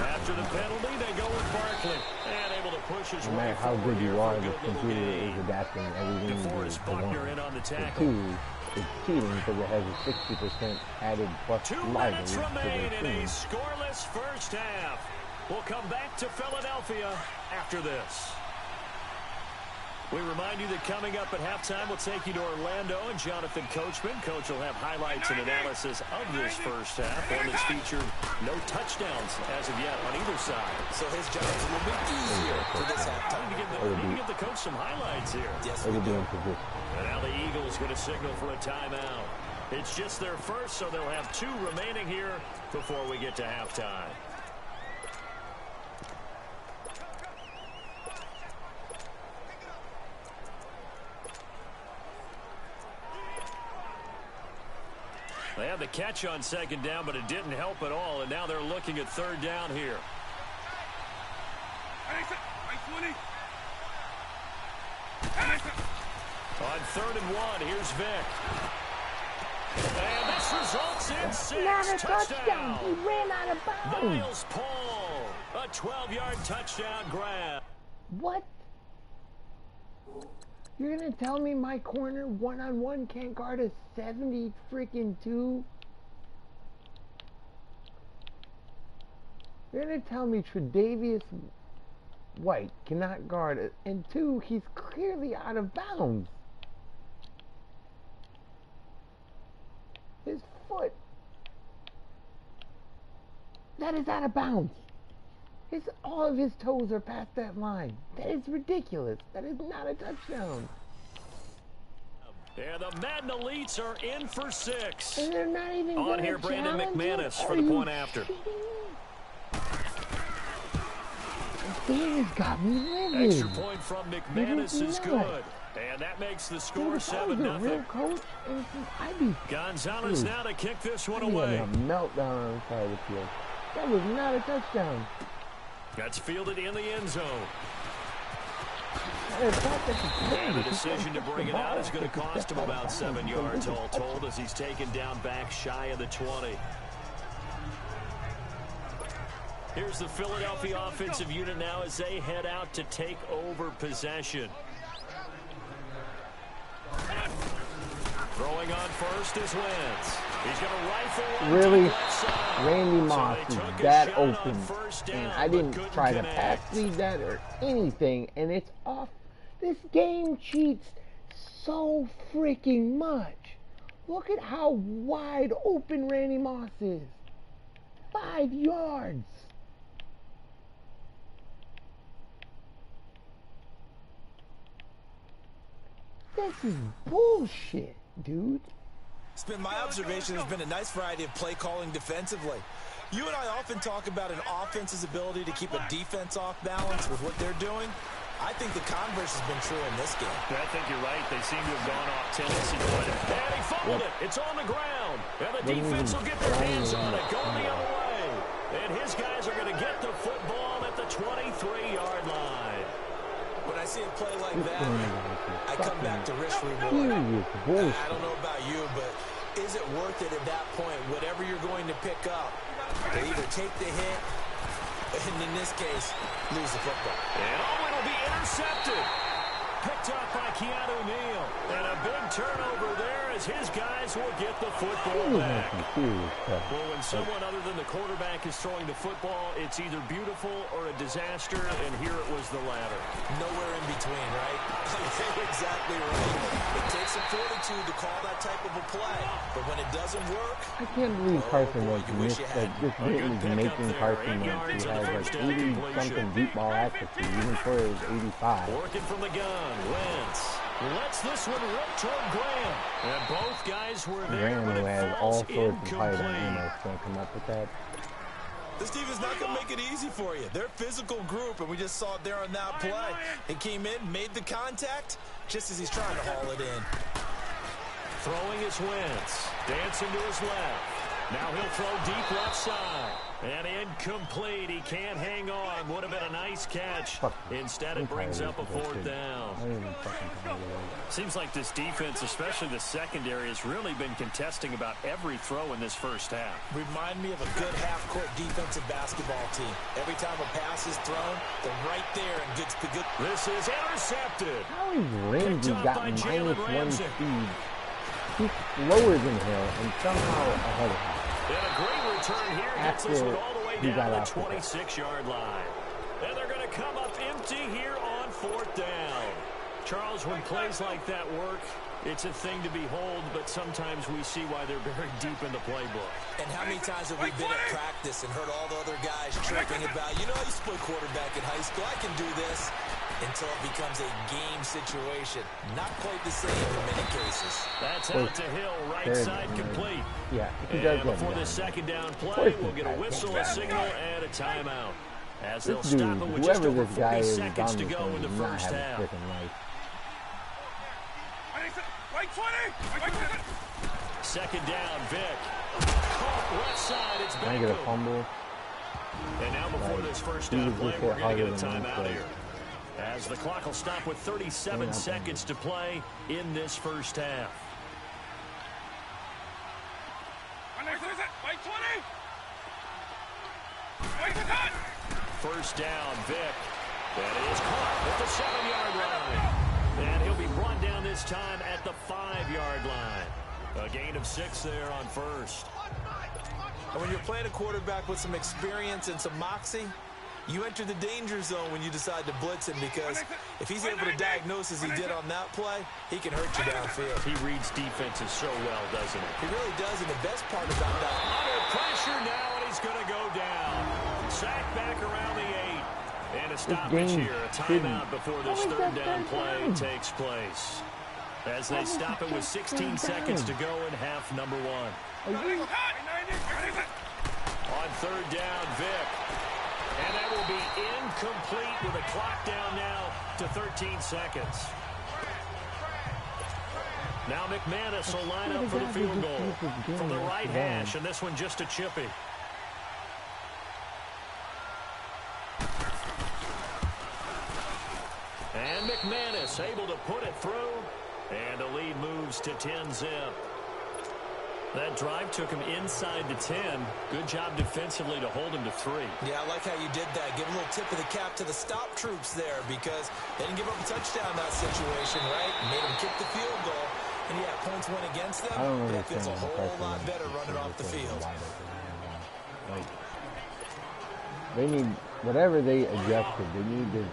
After the penalty, they go with Barkley. And able to push his way. No matter how good you are, the computer is adapting everything to Buckner in on the tackle. 2 is cheating because it has a 60% added plus 2 minutes remain in a scoreless 1st half. We'll come back to Philadelphia after this. We remind you that coming up at halftime, we'll take you to Orlando and Jonathan Coachman. Coach will have highlights and analysis of this first half, one that's featured no touchdowns as of yet on either side. So his job is a little bit easier for this halftime. We need to give the coach some highlights here. Yes, we do. And now the Eagles going to signal for a timeout. It's just their first, so they'll have 2 remaining here before we get to halftime. They had the catch on second down, but it didn't help at all, and now they're looking at third down here. On 3rd and 1, here's Vic. And this results in 6. Not a touchdown. He ran out of bounds. Miles Paul, a 12-yard touchdown grab. What? You're going to tell me my corner one-on-one can't guard a 70 freaking 2? You're going to tell me Tre'Davious White cannot guard it, and 2, he's clearly out of bounds. His foot. That is out of bounds. All of his toes are past that line. That is ridiculous. That is not a touchdown. And the Madden Elites are in for 6. And they're not even on here, Brandon McManus for the point after. This got me livid. Extra point from McManus is good. And that makes the score 7-0. Gonzalez now to kick this one away. A meltdown on the side of the field. That was not a touchdown. That's fielded in the end zone. And the decision to bring it out is going to cost him about 7 yards all told as he's taken down back shy of the 20. Here's the Philadelphia offensive unit now as they head out to take over possession. Throwing on first is Wentz. He's going to rifle one really? left side. Randy Moss is that open, and I didn't try to pass lead that or anything, and it's off. This game cheats so freaking much. Look at how wide open Randy Moss is. 5 yards. This is bullshit, dude. It's been my observation there's been a nice variety of play calling defensively. You and I often talk about an offense's ability to keep a defense off balance with what they're doing. I think the converse has been true in this game. I think you're right. They seem to have gone off tendency quite a bit. And he fumbled it. It's on the ground. And the defense will get their hands on it. Going the other way. And his guys are going to get the football at the 23-yard line. When I see a play like that, I come back to risk reward. I don't know about you, but is it worth it at that point? Whatever you're going to pick up, to either take the hit, and in this case, lose the football. And it'll be intercepted. Picked up by Keanu Neal. And a big turnover there as his guys will get the football back. Well, when someone other than the quarterback is throwing the football, it's either beautiful or a disaster, and here it was the latter. Nowhere in between, right? You're exactly right. It takes a fortitude to call that type of a play, but when it doesn't work... I can't believe Carson Wentz missed, this is making Carson Wentz, who has like 80-something deep ball accuracy, even for his 85. Working from the gun, Wentz lets this one rip toward Graham. And both guys were there, Graham, who has all sorts of tight end, is going to come up with that. This team is not going to make it easy for you. They're a physical group, and we just saw it there on that play. He came in, made the contact, just as he's trying to haul it in. Throwing is Wentz. Dancing to his left. Now he'll throw deep left side. And incomplete. He can't hang on. Would have been a nice catch. Instead, it brings up a 4th down. Seems like this defense, especially the secondary, has really been contesting about every throw in this first half. Remind me of a good half-court defensive basketball team. Every time a pass is thrown, they're right there and good. This is intercepted. How is Ramsey got -1 speed? He's lower than him and somehow ahead of him. And a great return here gets this one all the way down the 26-yard line. And they're going to come up empty here on 4th down. Charles, when plays like that work, it's a thing to behold, but sometimes we see why they're very deep in the playbook. And how many times have we been at practice and heard all the other guys chirping about, you know, I used to play quarterback in high school, I can do this, until it becomes a game situation. Not quite the same in many cases. That's out to Hill, right side complete. Yeah, he And does before that. the second down play, we'll get a whistle, a signal, and a timeout. As they'll stop it with just over 40 seconds to go in the first half. Second down, Vic. Caught left side, it's Can I get a Beckham. fumble? And now before this first down play, we're going to get a timeout here. As the clock will stop with 37 seconds to play in this first half. First down, Vic. That is caught at the 7-yard line. And he'll be brought down this time at the 5-yard line. A gain of 6 there on first. And when you're playing a quarterback with some experience and some moxie, you enter the danger zone when you decide to blitz him, because if he's able to diagnose as he did on that play, he can hurt you downfield. He reads defenses so well, doesn't he? He really does, and the best part about that, Under pressure now, and he's going to go down. Sacked back around the 8. And a stoppage here, a timeout before this third down play takes place. As they stop it with 16 seconds to go in half number 1. On third down, Vic. And that will be incomplete with a clock down now to 13 seconds. Now McManus will line up for the field goal from the right hash, and this one just a chippy. And McManus able to put it through, and the lead moves to 10-zip. That drive took him inside the 10. Good job defensively to hold him to 3. Yeah, I like how you did that. Give a little tip of the cap to the stop troops there, because they didn't give up a touchdown in that situation, right? Made them kick the field goal. And yeah, points went against them. That feels a whole lot better running off the field. Like, they need, whatever they adjusted, they need to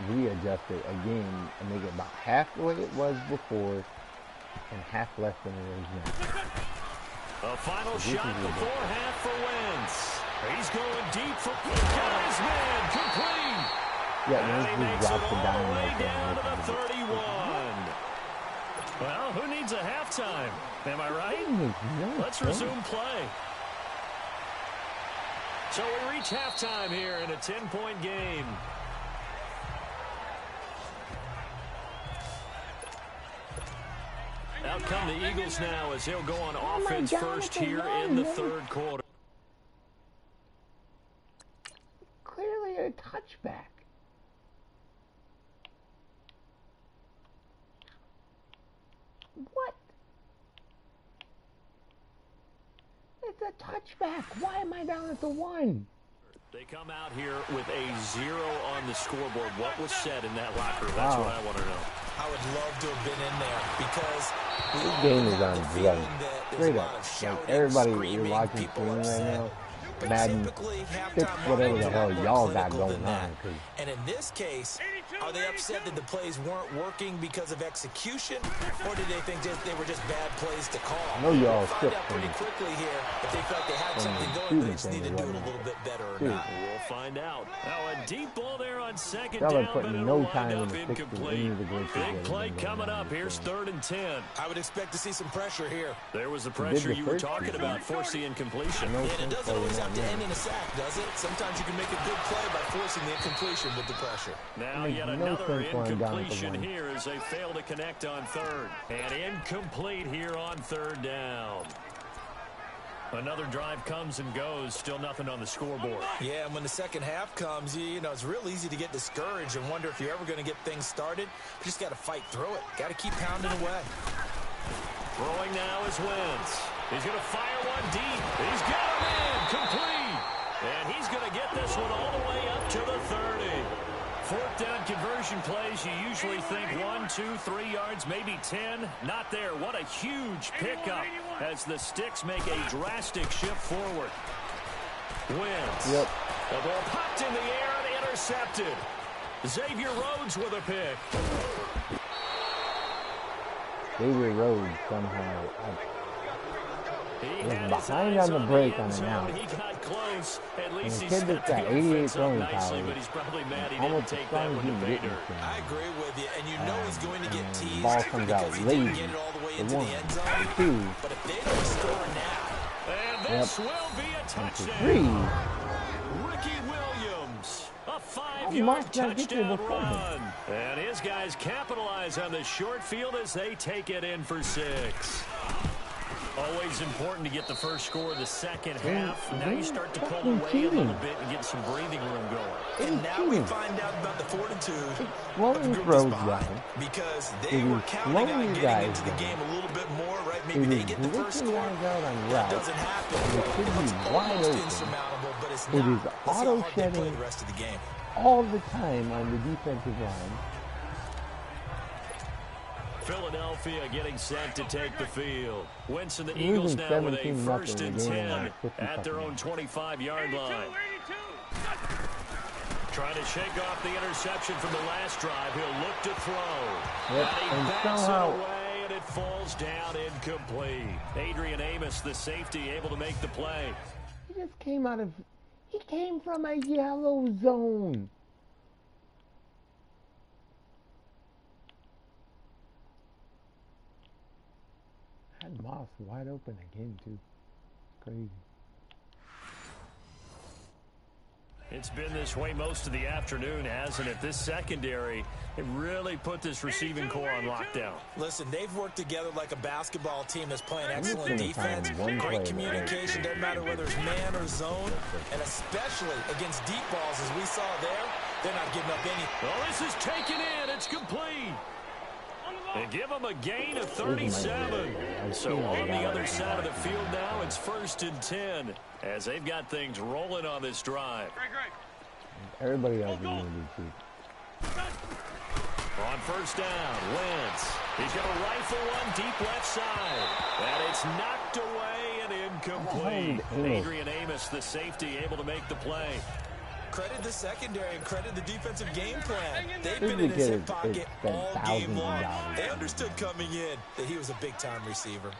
readjust it again and make it about half the way it was before and half less than it is now. A final shot before half for Wentz. He's going deep for got his man complete. Yeah, and he makes it all the way like down to the 31. Well, who needs a halftime? Am I right? Let's resume play. So we reach halftime here in a 10-point game. Out come the Eagles now as he'll go on offense first here in the third quarter. Clearly a touchback. What? It's a touchback. Why am I down at the 1? They come out here with a 0 on the scoreboard. What was said in that locker room? That's what I want to know. I would love to have been in there, because this game is on blood. Straight up. Like, everybody, you're watching stream right now. Madden, fix whatever the hell y'all got going on. And in this case, are they upset that the plays weren't working because of execution, or did they think they were just bad plays to call? I know y'all find out pretty quickly here if they felt they had something going, they just need to do it a little bit better or not. We'll find out. Now a deep ball there on second y'all down, are putting but no it'll time wind in up to fix incomplete. Big play coming up. Here's 3rd and 10. I would expect to see some pressure here. There was the pressure you were talking about. Force the incompletion. And it doesn't always have to end in a sack, does it? Sometimes you can make a good play by forcing the incompletion with the pressure. Now yet another incompletion here as they fail to connect on 3rd. And incomplete here on 3rd down. Another drive comes and goes. Still nothing on the scoreboard. Yeah, and when the second half comes, you know, it's real easy to get discouraged and wonder if you're ever going to get things started. You just got to fight through it. Got to keep pounding away. Throwing now is Wentz. He's going to fire one deep. He's got a man complete. And he's going to get this one all the way up to the 30. 4th down conversion plays, you usually think 1, 2, 3 yards, maybe 10. Not there. What a huge pickup as the Sticks make a drastic shift forward. Wentz. Yep. The ball popped in the air and intercepted. Xavier Rhodes with a pick. Xavier Rhodes somehow was behind on the break on it now. He got close. At And least the he kid that's got 88 throwing power, but he's probably mad he almost didn't as take that strong as one you to can get Vader. this I agree with you, and you know he's going to get and teased the ball comes out because he late. didn't get it all the way For into one. the end For zone. two. But if they don't score now, And this will be a And for touchdown. three. Ricky Williams, a Moss 5-yard got hit there touchdown before him. run. And his guys capitalize on the short field as they take it in for 6. Always important to get the first score of the second half. Now you start to pull away a little bit and get some breathing room going. and now we find out about the fortitude of the Slowing group throws that's behind, down. because It they were is counting slowing on you getting guys into the down. game a little bit more, right? It Maybe they is get the first blitzing score. guys out on That routes. doesn't happen. And it should It's be wide almost open. insurmountable, but it's It not. is Let's see how hard they play auto-shedding the rest of the game. all the time on the defensive line. Philadelphia getting set to take the field. Wentz and the Losing Eagles now with a 17-0 first in and the game 10 like 50 at their own 25-yard line. Trying to shake off the interception from the last drive. He'll look to throw. Yep, And he and backs somehow- it away, and it falls down incomplete. Adrian Amos, the safety, able to make the play. He just came out of... He came from a yellow zone. Had Moss wide open again, too. It's crazy. It's been this way most of the afternoon, hasn't it? This secondary, it really put this receiving core on lockdown. Listen, they've worked together like a basketball team that's playing I'm excellent just gonna defense. find one play Great that communication, doesn't matter whether it's man or zone. And especially against deep balls, as we saw there, they're not giving up any. Well, this is taken in. It's complete. And give them a gain of 37. So on the other side of the field now, it's 1st and 10 as they've got things rolling on this drive. Everybody else is going to be cheap. On first down, Wentz. He's going to rifle one deep left side. And it's knocked away and incomplete. Adrian Amos, the safety, able to make the play. Credit the secondary and credit the defensive game plan. They've This been in his kid hip is pocket spent all thousands game of long. dollars. They understood coming in that he was a big-time receiver.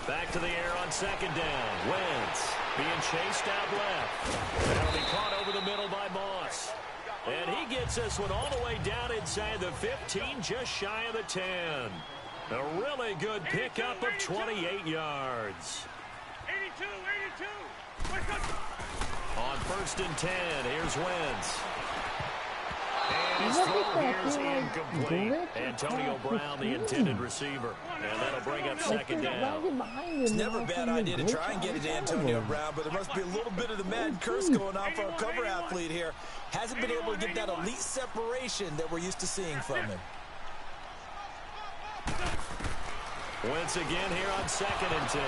Back to the air on second down. Wentz being chased out left. That'll be caught over the middle by Moss. And he gets this one all the way down inside the 15, just shy of the 10. A really good pickup of 28 yards. 82. On 1st and 10, here's Wentz. And his Look throw at that, here's they're like incomplete. glitching Antonio past the Brown, the screen. intended receiver. And that'll bring up second down. It's never a bad idea to try and get it to Antonio Brown, but there must be a little bit of the Madden curse going on for our cover athlete here. Hasn't been able to get that elite separation that we're used to seeing from him. Wentz again here on 2nd and 10.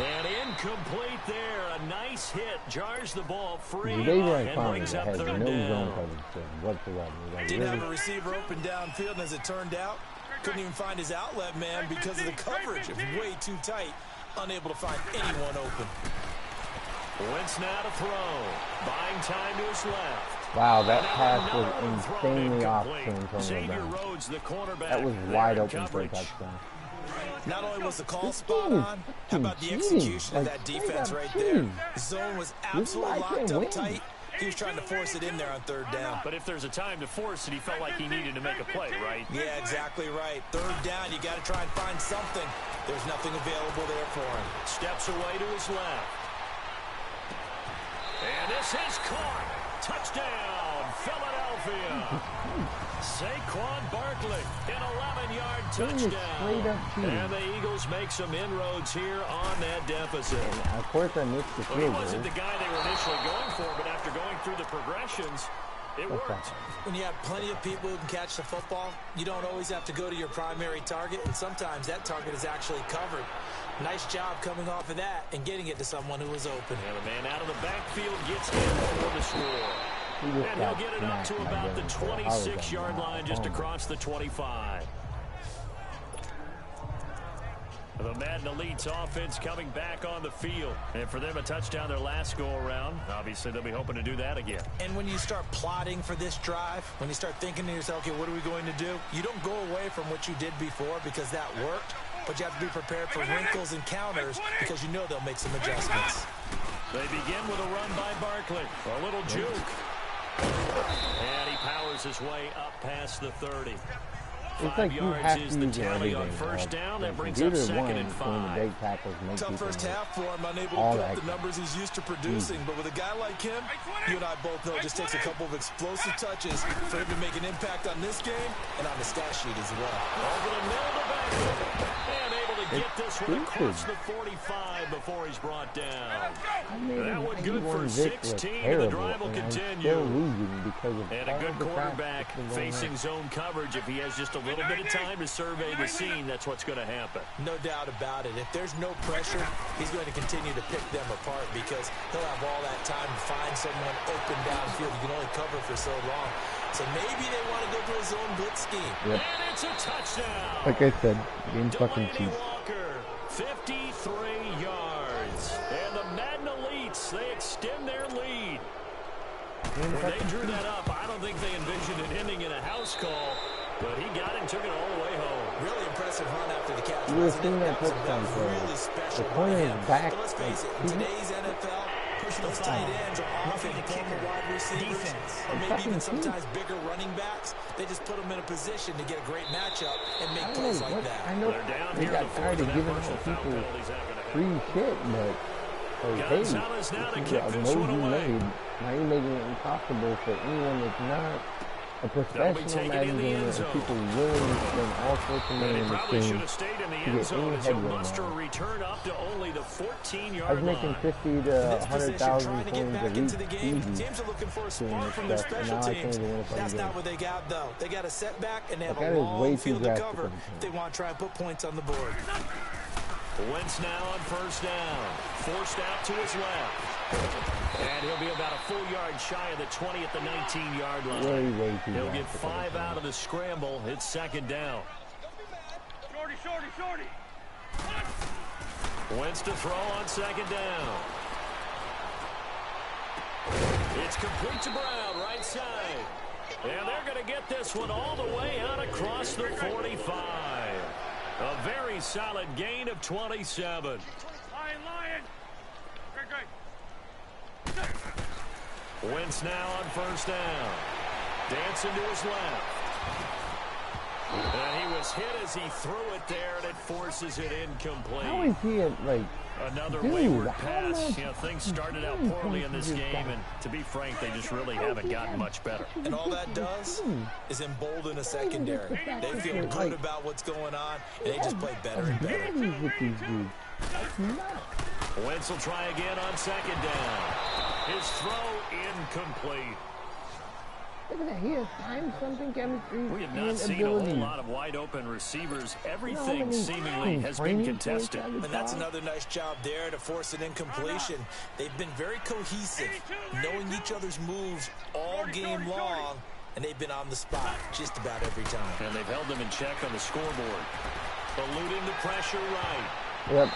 And incomplete there. A nice hit. Jars the ball free. Xavier And brings up has 3rd no down. zone coverage whatsoever. Like, Didn't really, have a receiver open downfield, and as it turned out, couldn't even find his outlet man because of the coverage. It was way too tight, unable to find anyone open. Wentz now to throw. Buying time to his left. wow, that And pass was another throw insanely off to incomplete. Antonio Xavier Brown. Rhodes, the cornerback. That was there wide in open for a coverage. touchdown. Not only was the call This spot team is on, how about the cheating. execution of Like, that straight defense up right there? cheating. Zone was This is why absolutely I locked can't up win. tight. He was trying to force it in there on 3rd down. But if there's a time to force it, he felt like he needed to make a play, right? Yeah, exactly right. 3rd down, you got to try and find something. There's nothing available there for him. Steps away to his left. And this is caught. Touchdown, Philadelphia. Saquon Barkley, an 11-yard Straight touchdown. up cheating. And the Eagles make some inroads here on that deficit. Of course, I missed the Well, he field wasn't goal. the guy they were initially going for, but after going through the progressions, it What's worked. that? When you have plenty of people who can catch the football, you don't always have to go to your primary target, and sometimes that target is actually covered. Nice job coming off of that and getting it to someone who was open. And the man out of the backfield gets in for the score. He just And he'll got get it up to smacked by about the Devin Ford. I was 26-yard like, line, just oh. across the 25. The Madden Elite's offense coming back on the field. And for them, a touchdown their last go-around. Obviously, they'll be hoping to do that again. And when you start plotting for this drive, when you start thinking to yourself, okay, what are we going to do? You don't go away from what you did before because that worked, but you have to be prepared for wrinkles and counters because you know they'll make some adjustments. They begin with a run by Barkley. A little juke. And he powers his way up past the 30. It's like you have to use everything. On first down, that brings up 2nd and 5. Tough first half for him, unable to put up the numbers he's used to producing. But with a guy like him, you and I both know it just takes a couple of explosive touches for him to make an impact on this game and on the stat sheet as well. Over the middle of the back. And able to get this one across the 45 before he's brought down. That one good for 16, and the drive will continue. And a good quarterback facing zone coverage. If he has just a little bit of time to survey the scene, that's what's going to happen. No doubt about it. If there's no pressure, he's going to continue to pick them apart because he'll have all that time to find someone open downfield. You can only cover for so long. So maybe they want to go to a zone blitz scheme. Yep. And it's a touchdown. Like I said, game fucking cheap. Walker, 53 yards. And the Madden Elites, they extend their lead. When they drew that up, I don't think they envisioned it ending in a house call, but he got it and took it all the way home. Really impressive run after the catch. You would have seen that touchdown for really special. The corner is back. But let's face it, in today's NFL, pushing those tight ends are often former wide receivers, or maybe even sometimes bigger running backs. They just put them in a position to get a great matchup and make plays like that. I know they got tired of giving people free shit, but hey, you made. Now you're making it impossible for anyone that's not a professional Madden gamer or people willing to spend all sorts of money in the game to get any headway now. I was making 50 to 100,000 coins a week easy Teams are looking for a doing spark from this their stuff, and special now I can't teams. even win a fucking That's game. not what they got, though. They got a setback, and they have That a is long way too field to drastic cover of a if they want to try and put points on the board. Wentz now on first down. Forced out to his left. And he'll be about a full yard shy of the 20 at the 19-yard line. He'll get 5 out of the scramble. It's 2nd down. Shorty. Wentz to throw on 2nd down. It's complete to Brown, right side. And they're going to get this one all the way out across the 45. A very solid gain of 27. Lion. Great. Wentz now on first down. Dancing to his left. And he was hit as he threw it there, and it forces it incomplete. How is he like another wayward pass? You know, things started out poorly in this game, and to be frank, they just really haven't gotten much better. And all that does is embolden a secondary. They feel good about what's going on, and they just play better and better. Wentz will try again on 2nd down. His throw incomplete. Look at that. He has time, something, chemistry, we have not seen a whole lot of wide-open receivers. Everything seemingly has been contested. And that's another nice job there to force an incompletion. They've been very cohesive, knowing each other's moves all game long, and they've been on the spot just about every time. And they've held them in check on the scoreboard. Eluding the pressure right. Yep.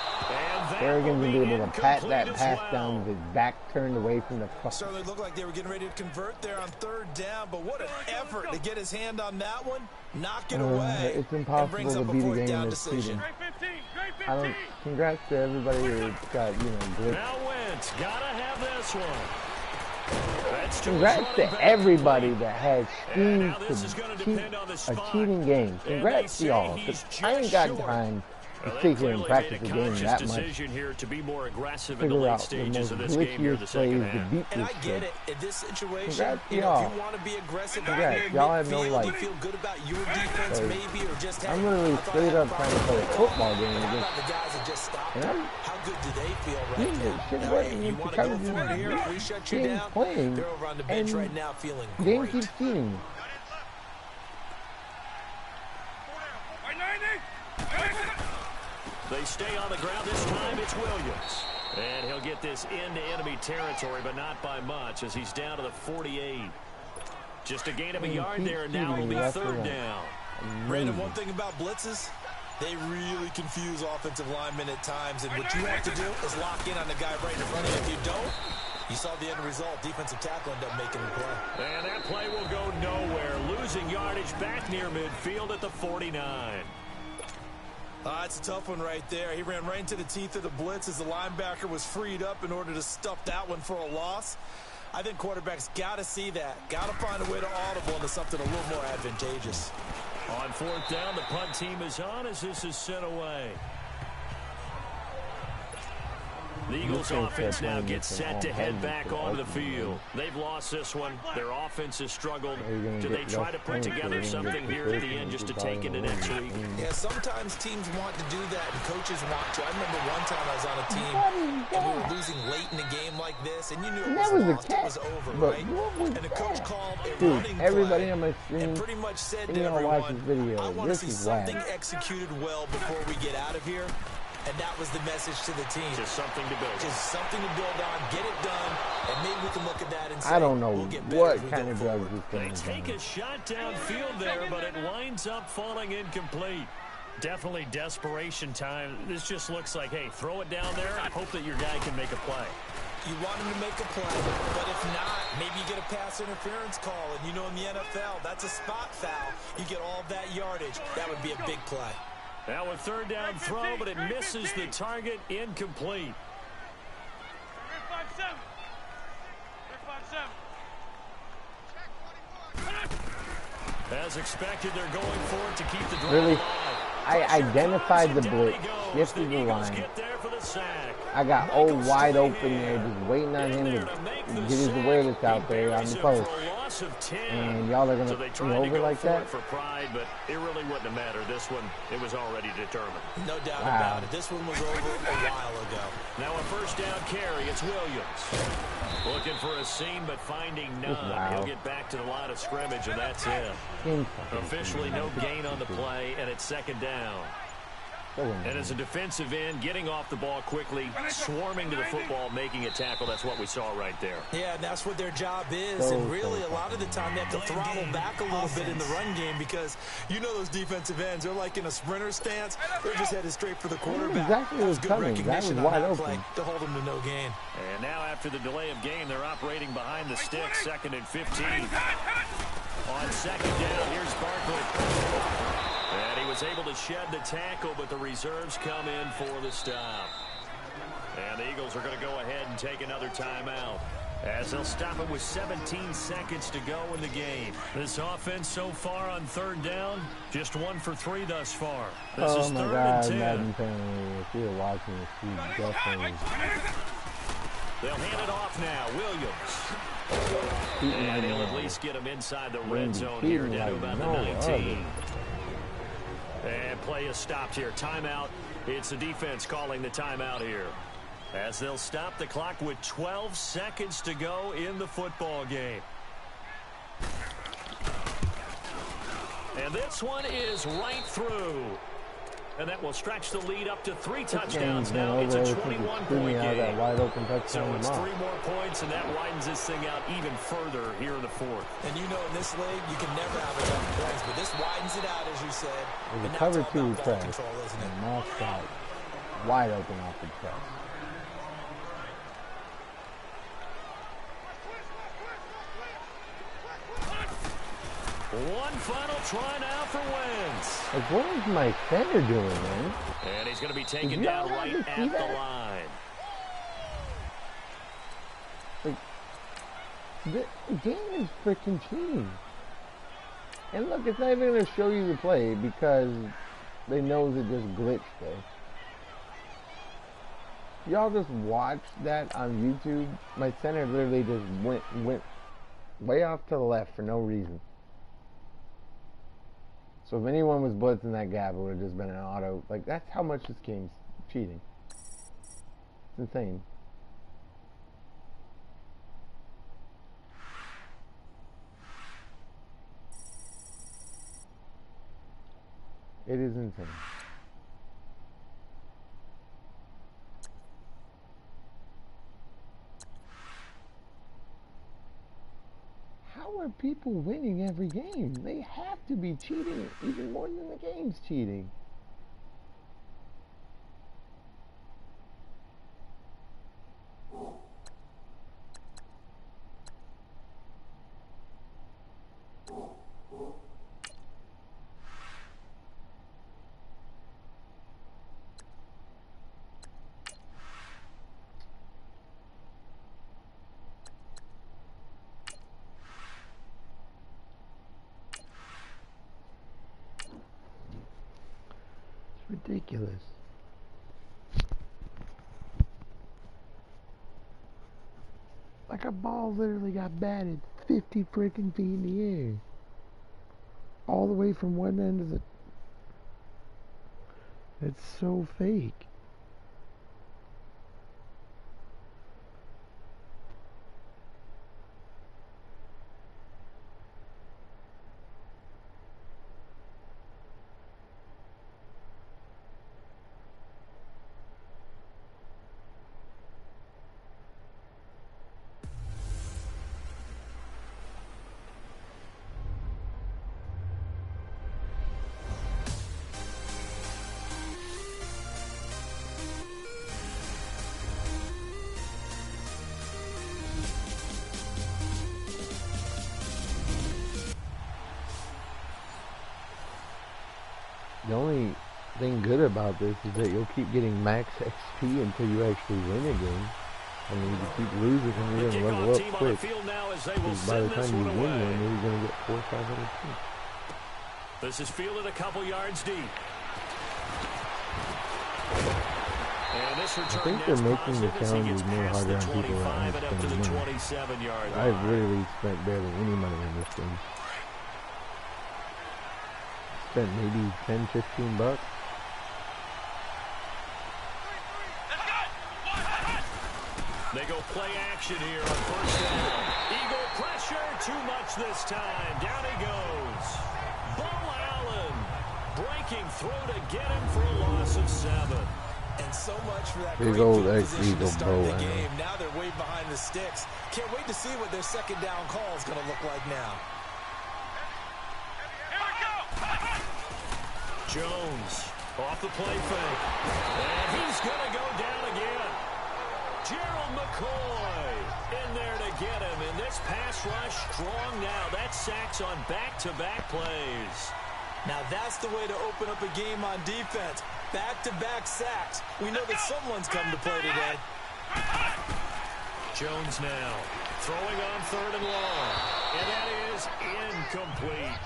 Oregon's going to be able to pat that pass down with his back turned away from the fuck. Certainly looked like they were getting ready to convert there on 3rd down, but what an effort to get his hand on that one, knock it away, it's impossible to beat a game that's cheating. Congrats to everybody who got, glitched. Now Wentz, gotta have this one. Congrats to everybody that has schemed to cheat a cheating game. Congrats to y'all, because I ain't got time to sit here and practice the game that much. Here to be more aggressive in the late stages of this game here, the second half. And I get it. In this situation, Congrats, if you want to be aggressive out here, y'all have no life. You feel good about your defense, maybe, or just I'm literally straight up trying to play a football game against the guys that just stopped. How good do they feel right now? You want to go for it here? We shut you down. Playing, they're over on the bench right now, feeling game great. keeps cheating. They stay on the ground. This time it's Williams. And he'll get this into enemy territory, but not by much as he's down to the 48. Just a gain of a yard there, and now it'll be 3rd down. Brandon, one thing about blitzes, They really confuse offensive linemen at times, and what you have to do is lock in on the guy right in front of you. If you don't, you saw the end result. Defensive tackle ended up making the play. And that play will go nowhere. Losing yardage back near midfield at the 49. It's a tough one right there. He ran right into the teeth of the blitz as the linebacker was freed up in order to stuff that one for a loss. I think quarterbacks got to see that. Got to find a way to audible into something a little more advantageous. On fourth down, the punt team is on as this is sent away. The Eagles offense now gets set to head back onto the field. They've lost this one. Their offense has struggled. Do they try to put together something here at the end just to take into next week? Yeah, sometimes teams want to do that and coaches want to. I remember one time I was on a team and we were losing late in a game like this and you knew it was lost. It was over, right? And the coach called a running everybody play on my stream, and pretty much said to everyone, I want to see something executed well before we get out of here. And that was the message to the team. Just something to build on. Just something to build on, get it done, and maybe we can look at that and say, I don't know we'll get what kind of drugs this They thing take a shot downfield there, but it winds up falling incomplete. Definitely desperation time. This just looks like, hey, throw it down there and hope that your guy can make a play. You want him to make a play, but if not, maybe you get a pass interference call. And you know in the NFL, that's a spot foul. You get all of that yardage. That would be a big play. Now a third down throw, but it misses the target, incomplete. As expected, they're going for it to keep the drive alive. I identified the blitz, shifted the line. I got wide open there, just waiting on him to get his awareness out there on the post. And y'all are going to be over like that? For pride, but it really wouldn't have mattered. This one, it was already determined. No doubt about it. This one was over a while ago. Now a first down carry. It's Williams. Looking for a seam, but finding none. He'll get back to the line of scrimmage, and that's it. Officially no gain on the play, and it's second down. And as a defensive end, getting off the ball quickly, swarming to the football, making a tackle, that's what we saw right there. Yeah, and that's what their job is. And really, a lot of the time, they have to throttle back a little bit in the run game because you know those defensive ends, they're like in a sprinter stance. They're just headed straight for the quarterback. Exactly what was coming. That was wide open. To hold them to no gain. And now after the delay of game, they're operating behind the sticks, 2nd and 15. On second down, here's Barkley. And he was able to shed the tackle, but the reserves come in for the stop. And the Eagles are going to go ahead and take another timeout as they'll stop it with 17 seconds to go in the game. This offense so far on third down, just 1 for 3 thus far. This is third and 10. Madden family, if you're watching this, you definitely... They'll hand it off now. Williams. And he'll at least get him inside the red zone here down to about the 19. And play is stopped here. Timeout. It's the defense calling the timeout here. As they'll stop the clock with 12 seconds to go in the football game. And this one is right through. And that will stretch the lead up to 3 touchdowns now. It's a 21-point game. So it's 3 more points, and that widens this thing out even further here in the 4th. And you know in this league, you can never have enough points, but this widens it out, as you said. There's a cover 2 press, and Moss wide open off the press. One final try now for Wentz. Like, what is my center doing, man? And he's going to be taken down right at the line. Like, the game is freaking cheating. And look, it's not even going to show you the play because they know it just glitched there. Y'all just watch that on YouTube. My center literally just went way off to the left for no reason. So if anyone was blitzing that gap, it would have just been an auto. Like, that's how much this game's cheating. It's insane. It is insane. How are people winning every game? They have to be cheating even more than the game's cheating. Ridiculous. Like a ball literally got batted 50 freaking feet in the air. All the way from one end of the... It's so fake. The only thing good about this is that you'll keep getting max XP until you actually win a game. I mean, if you keep losing and you're going to level up quick. Because by the time you win one, you're going to get 4 or 5 other teams. This is fielded a couple yards deep. And this I think they're making the challenges more harder on people that aren't spending money. I've really spent barely any money on this game. Spent maybe 10, 15 bucks. They go play action here on first down. Eagle pressure, too much this time. Down he goes. Bo Allen breaking through to get him for a loss of 7. And so much for that Big great old field position to start the Bo game. Now they're way behind the sticks. Can't wait to see what their second down call is going to look like now. Jones off the play fake. And he's going to go down again. Gerald McCoy in there to get him. And this pass rush strong now. That's sacks on back-to-back plays. Now that's the way to open up a game on defense. Back-to-back sacks. We know that someone's come to play today. Jones now throwing on 3rd and long. And that is incomplete.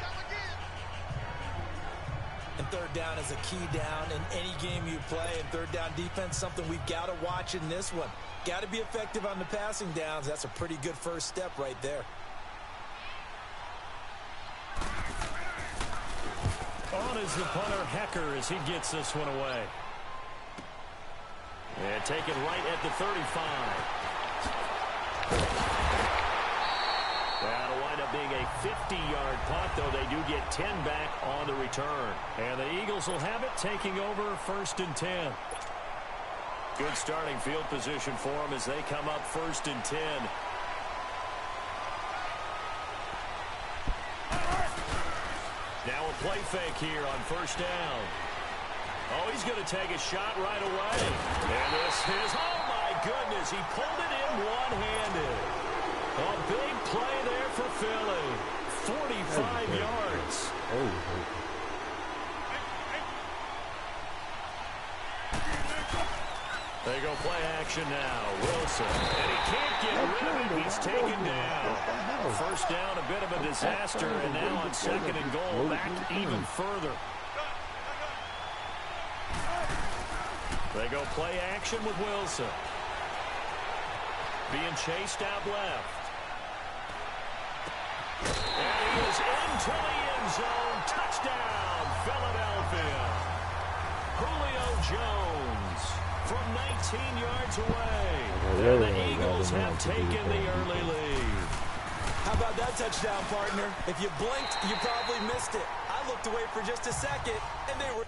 And 3rd down is a key down in any game you play. And 3rd down defense, something we've got to watch in this one. Got to be effective on the passing downs. That's a pretty good first step right there. On is the punter, Hecker, as he gets this one away. And taken right at the 35. That'll wind up being a 50-yard punt, though they do get 10 back on the return. And the Eagles will have it, taking over 1st and 10. Good starting field position for them as they come up 1st and 10. Now a play fake here on 1st down. Oh, he's going to take a shot right away. And this is, oh my goodness, he pulled it in one-handed. A big play there for Philly. 45 yards. They go play action now. Wilson. And he can't get rid of it. He's taken down. First down, a bit of a disaster. And now on 2nd and goal, back even further. They go play action with Wilson. Being chased out left. And he is into the end zone. Touchdown, Philadelphia. Julio Jones from 19 yards away. And the Eagles have taken the early lead. How about that touchdown, partner? If you blinked, you probably missed it. I looked away for just a second, and they were...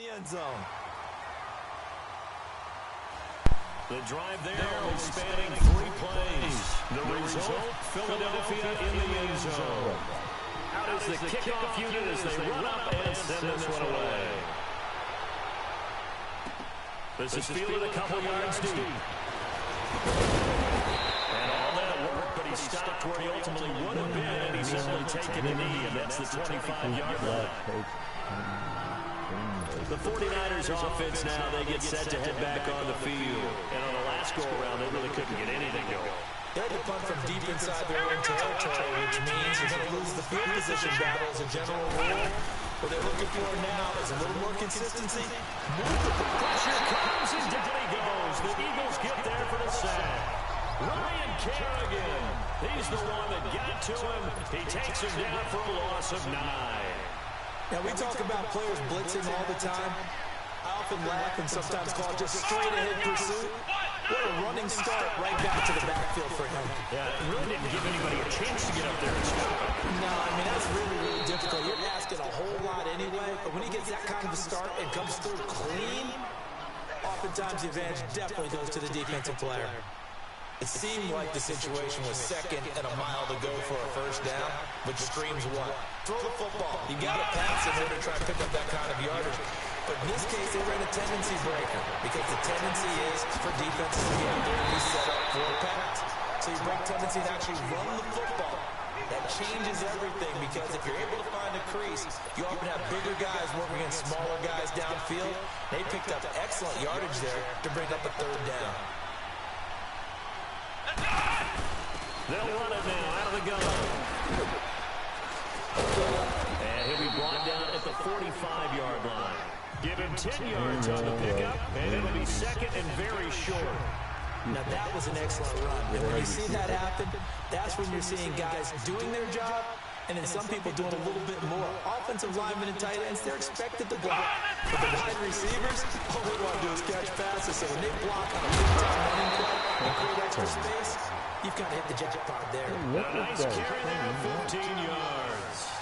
the end zone. The drive there only spanning 3 plays. The result, Philadelphia in the end zone. Out is the kickoff unit as they run up and send this one away. This is fielded a couple yards deep. And all that work, but he stopped where he ultimately would have been, and he's simply taken a knee, and that's the 25-yard line. The 49ers offense now, they get set to head back on the field. And on the last go-around, they really couldn't get anything going. They had to punt from deep inside their own territory, which means you're going to lose the field position battle as a general rule. What they're looking for now is a little more consistency. Pressure comes, and down he goes. The Eagles get there for the sack. Ryan Kerrigan, he's the one that got to him. He takes him down for a loss of 9. Now, we talk about players blitzing all the time. I often laugh and sometimes call it just straight-ahead pursuit. What a running start right back to the backfield for him. Yeah, it really didn't give anybody a chance to get up there and stop him. No, I mean, that's really, really difficult. You're asking a whole lot anyway, but when he gets that kind of a start and comes through clean, oftentimes the advantage definitely goes to the defensive player. It seemed like the situation was 2nd and a mile to go for a first down, which screams what? Throw the football. You got to pass in order to try to pick up that kind of yardage. But in this case, they ran a tendency breaker because the tendency is for defenses to be out there and be set up for a pass. So you break tendency and actually run the football. That changes everything because if you're able to find a crease, you often have bigger guys working against smaller guys downfield. They picked up excellent yardage there to bring up a 3rd down. They'll run it now out of the gun. And he'll be brought down at the 45-yard line. Give him 10 yards on the pickup, and it'll be 2nd and very short. Now, that was an excellent run. And when you see that happen, that's when you're seeing guys doing their job, and then some people doing a little bit more. Offensive linemen and tight ends, they're expected to block. But the wide receivers, all they want to do is catch passes. So when they block on a big-time running play and create extra space, you've got to hit the jackpot there. Nice carry there, 15 yards.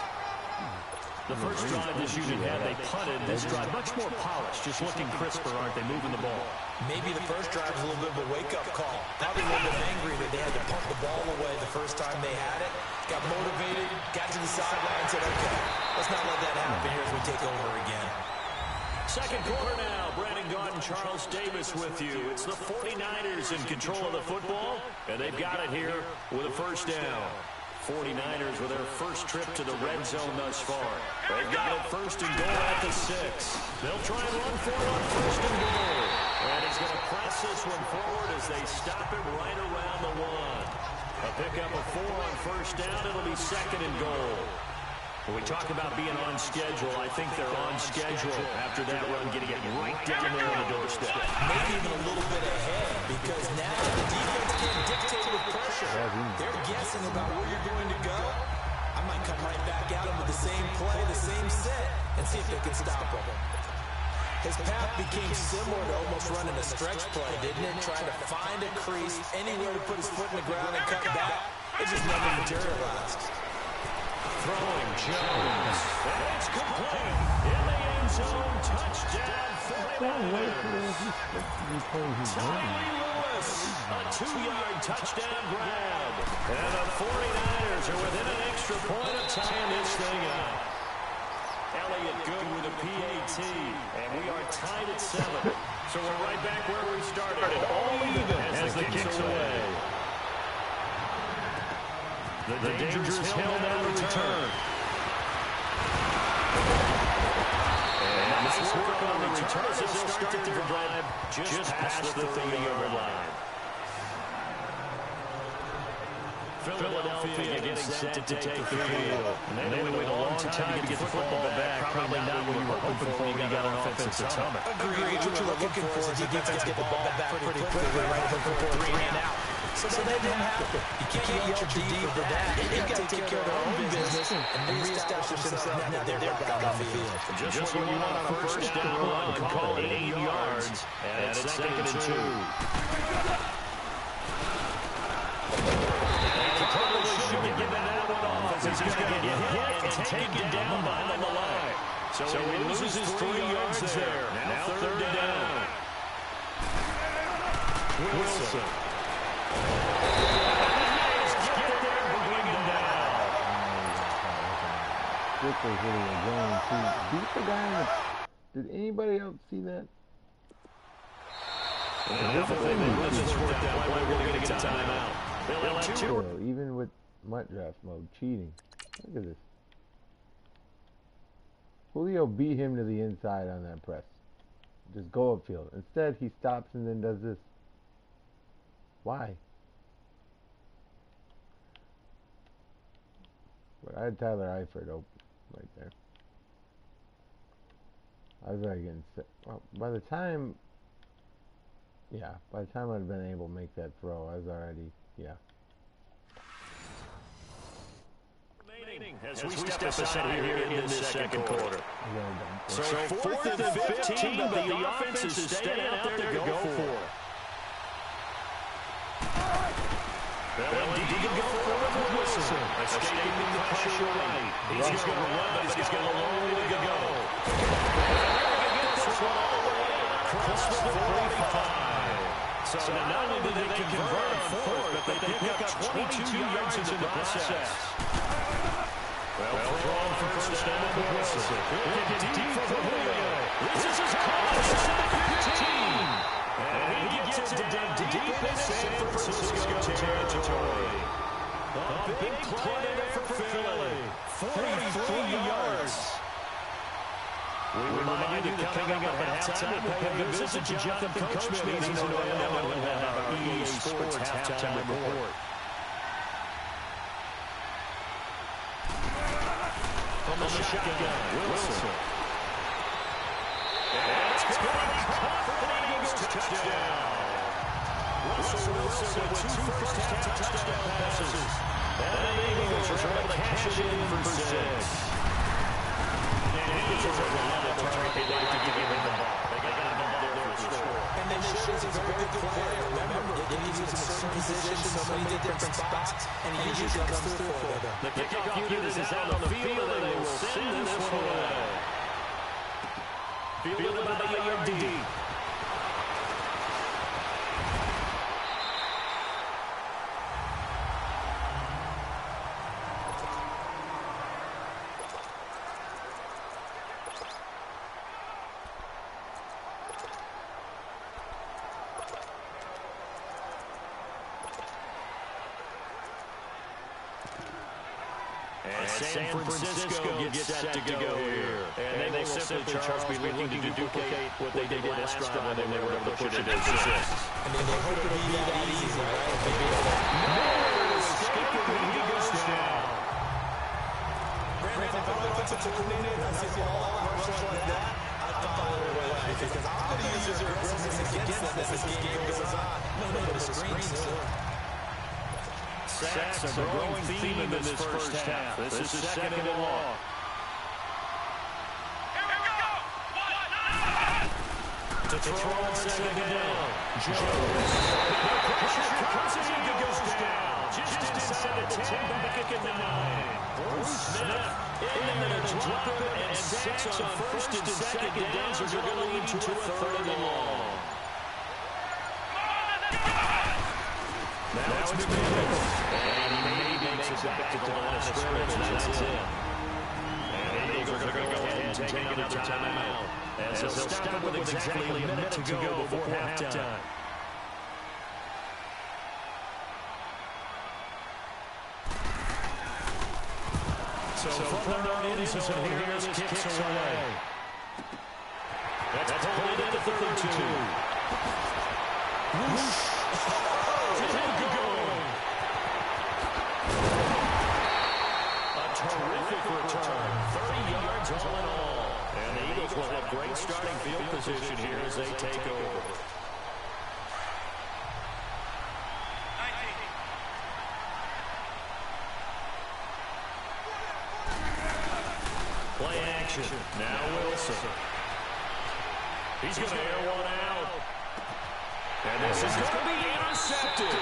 The first drive this unit had, they punted. This drive, much more polished, just looking crisper, aren't they, moving the ball? Maybe the first drive was a little bit of a wake-up call. Probably a little bit angry that they had to pump the ball away the first time they had it. Got motivated, got to the sideline and said, okay, let's not let that happen here as we take over again. Second quarter now. Brandon Gaudin, Charles Davis with you. It's the 49ers in control of the football, and they've got it here with a first down. 49ers with their first trip to the red zone thus far. They've got it 1st and goal at the 6. They'll try and run for it on 1st and goal. And he's going to press this one forward as they stop it right around the 1. A pickup of 4 on first down. It'll be 2nd and goal. When we talk about being on schedule, I think they're on schedule after that run, getting it right down there on the doorstep. Maybe even a little bit ahead because now the defense can't dictate with pressure. They're guessing about where you're going to go. I might come right back at them with the same play, the same set, and see if they can stop them. His path became similar to almost running a stretch play, didn't it? Trying to find a crease, anywhere to put his foot in the ground and cut back. It just never materialized. Throwing Jones. And it's complete. In the end zone. Touchdown, 49ers. Tyree Lewis. A 2-yard touchdown grab. And the 49ers are within an extra point of tying this thing up. Elliott good with a PAT. And we are tied at 7. So we're right back where we started. All even as the kick's away. The dangerous hill now return. And nice work on the return as they'll start their drive just past the 30-yard line. Philadelphia getting set to take the field. And they wait a long time to get the football back. Probably not what you were hoping for when you got an offensive helmet. Agreed. What you were looking for is the defense get the ball back pretty quickly, right before 3 and out. So that didn't happen. You can't yell at your D for that. They've got to take care of their own business and reestablish themselves now that they're back on the field. Just when you want on a first down run, call it 8 yards. And it's 2nd and 2. Probably shouldn't have given that one off as he's going to get hit and taken down behind the line. So he loses 3 yards there. Now third down. Wilson. Quickly hitting a zone to beat the guy. Did anybody else see that? Even with MUT draft mode, cheating. Look at this. Julio beat him to the inside on that press. Just go upfield. Instead, he stops and then does this. Why? But I had Tyler Eifert open right there. I was already getting sick. Well, by the time I'd been able to make that throw, I was already, As we step aside here in this second quarter. So 4th and 15, but the offense is staying out there to go for it. He can go forward with Wilson. Escaping the pressure right. He's going to run, but he's got a long way to go. Across the 45. So not only did they convert on 4th, but they pick up 22 yards in the process. Well, thrown first down to Wilson. Looking deep for Julio. This is his close to the 15. And he gets it down deep in San Francisco territory. A big play there for Philly. 43 yards. We remind you that coming up at halftime, we'll pay a visit to Jonathan Coachman. He's in Orlando and we'll have our EA Sports halftime report. From the shotgun, Wilson. And it's going to be caught for an Eagles touchdown. Russell Wilson with 2 first-half touchdown passes. And the Eagles are able to cash it in for 6. And the Eagles are on the target. They like to give him the ball. They got the ball there for a score. And then shows he's a very good player. Remember, they can use him in certain positions, so many different spots, and he usually comes through for them. The kickoff unit is out on the field, and they will send this one away. Fielded by the ARD. And San Francisco gets set to go here. And they will simply, Charles, be looking to duplicate what they did last drive when they were able to push it as assists. I mean, they hope it be that easy, right? No! Escaping the Eagles down. Brandon, if I'm an offensive coordinator, I see all out rush like that, I'd follow it away. Because I'm going to use your aggressiveness against them as this game goes on. No, the screen's still. Sacks are a growing theme in this first half. This is second and long. Here we go! To throw on second down. Jones. The pressure comes as he goes down. Just inside the 10, back at the 9. Bruce Smith in there to drop it, and sacks on first and second downs are going to lead to a third and long. Now it's McMillan. And he maybe makes it back to the line of scrimmage, and that's it. And the Eagles are going to go ahead and take another timeout. As they'll stop with exactly a minute to go before halftime. So from their own end zone here, this kicks away. That's pulled into 32. Whoosh. Terrific return, 30 yards all in all. And the Eagles will have great starting field position here as they take over. Play action. Now Wilson. He's going to air one out. And this is going to be intercepted.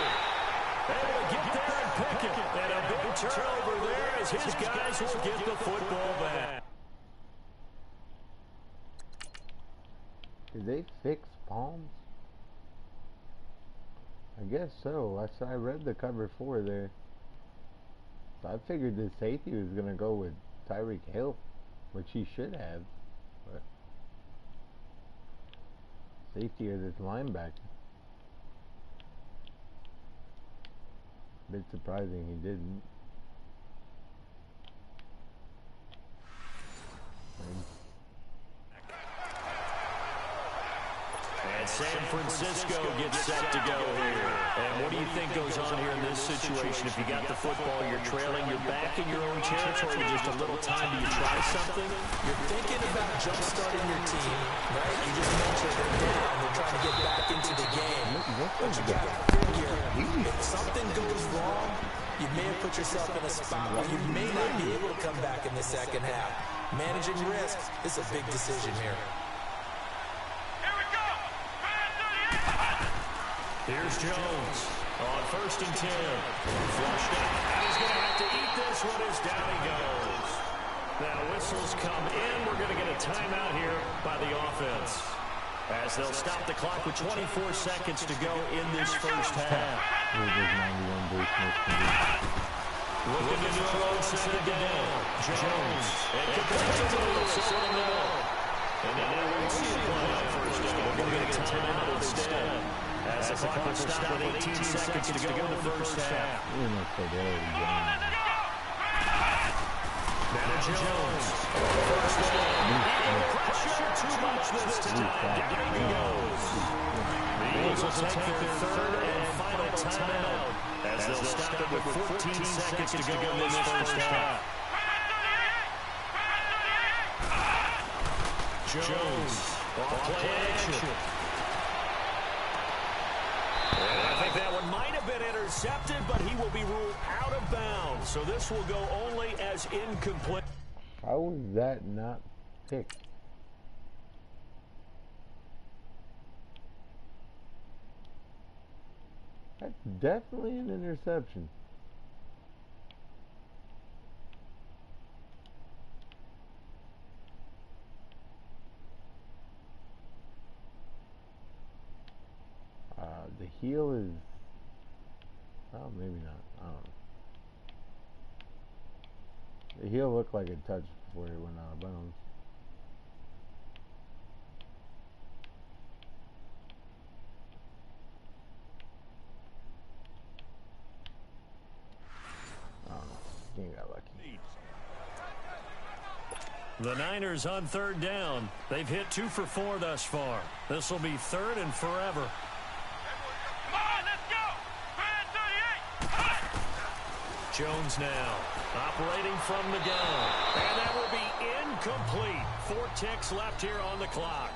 Able to get there and pick it. And a big turnover there as his guys will get the football back. Did they fix palms? I guess so. I read the cover 4 there. So I figured the safety was going to go with Tyreek Hill, which he should have. But safety or this linebacker. Bit surprising he didn't. And San Francisco gets set to go here. And what do you think goes on here in this situation? If you got the football, you're trailing, you're back in your own territory, just a little time, do you try something? You're thinking about jump-starting your team, right? You just mentioned they're down, they're trying to get back into the game. But you got to figure, if something goes wrong, you may have put yourself in a spot where you may not be able to come back in the second half. Managing risks is a big decision here. Here's Jones on 1st and 10. Flushed out. And he's going to have to eat this one as down he goes. Now whistles come in. We're going to get a timeout here by the offense, as they'll stop the clock with 24 seconds to go in this first half. Looking to do a low set it down. Jones. And complete to Lewis over the middle. And now we'll see the play on 1st down. We're going to get a timeout instead, as the clock will stop with 18 seconds to go in the first half. Now Jones. First down. Pressure too much this time. Down he goes. The Eagles will take their third and final timeout, as they'll stop it with 14 seconds to go in this first half. Jones off play action. And I think that one might have been intercepted, but he will be ruled out of bounds. So this will go only as incomplete. How was that not picked? That's definitely an interception. The heel is... Oh, maybe not. I don't know. The heel looked like it touched before it went out of bounds. I don't know. He got lucky. The Niners on 3rd down. They've hit 2 for 4 thus far. This will be 3rd and forever. Jones now operating from the gun. And that will be incomplete. 4 ticks left here on the clock.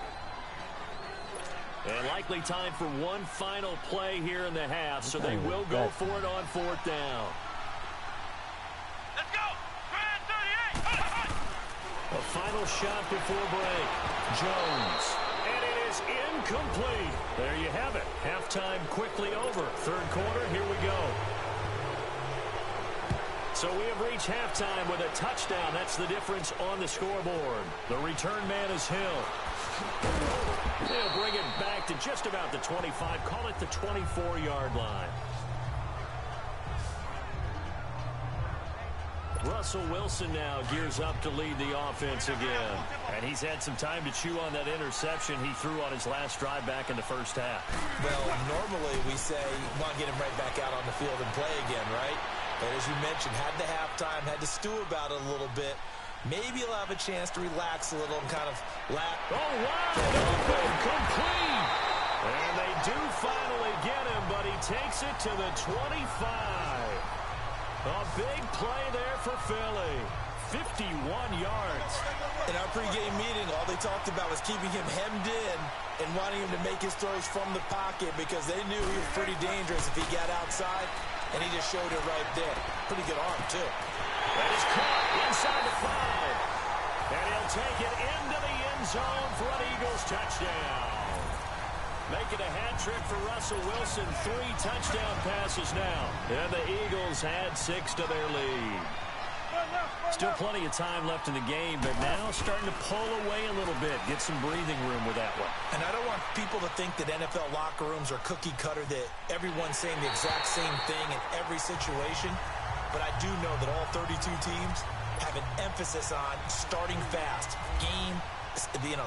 And likely time for one final play here in the half, so they will go for it on 4th down. Let's go! 38! A final shot before break. Jones. And it is incomplete. There you have it. Halftime quickly over. 3rd quarter, here we go. So we have reached halftime with a touchdown. That's the difference on the scoreboard. The return man is Hill. They'll bring it back to just about the 25. Call it the 24-yard line. Russell Wilson now gears up to lead the offense again. And he's had some time to chew on that interception he threw on his last drive back in the first half. Well, normally we say, want to get him right back out on the field and play again, right? And as you mentioned, had the halftime, had to stew about it a little bit. Maybe he'll have a chance to relax a little and kind of laugh. Oh, wide open, complete. And they do finally get him, but he takes it to the 25. A big play there for Philly. 51 yards. In our pregame meeting, all they talked about was keeping him hemmed in and wanting him to make his throws from the pocket because they knew he was pretty dangerous if he got outside, and he just showed it right there. Pretty good arm, too. That is caught inside the 5. And he'll take it into the end zone for an Eagles touchdown. Making a hat trick for Russell Wilson. 3 touchdown passes now. And the Eagles add 6 to their lead. Still plenty of time left in the game, but now starting to pull away a little bit. Get some breathing room with that one. And I don't want people to think that NFL locker rooms are cookie cutter, that everyone's saying the exact same thing in every situation. But I do know that all 32 teams have an emphasis on starting fast.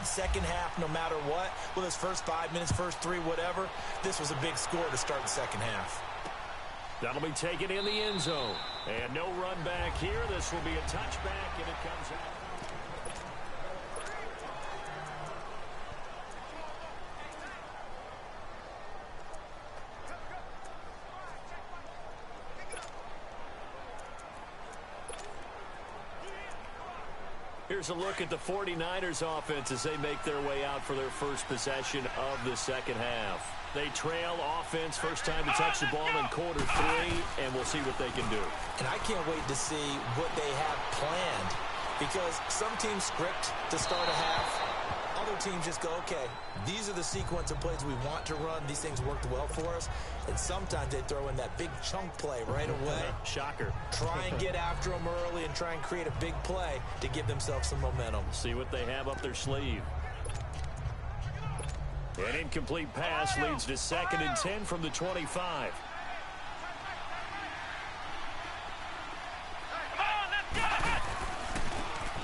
Second half, no matter what. Well, his first 5 minutes, first 3, whatever. This was a big score to start the second half. That'll be taken in the end zone. And no run back here. This will be a touchback, and it comes out. Here's a look at the 49ers offense as they make their way out for their first possession of the second half. They trail offense, first time to touch the ball in quarter 3, and we'll see what they can do. And I can't wait to see what they have planned, because some teams script to start a half. Other teams just go, okay, these are the sequence of plays we want to run. These things worked well for us. And sometimes they throw in that big chunk play right away. Shocker. Try and get after them early and try and create a big play to give themselves some momentum. See what they have up their sleeve. An incomplete pass leads to 2nd and 10 from the 25.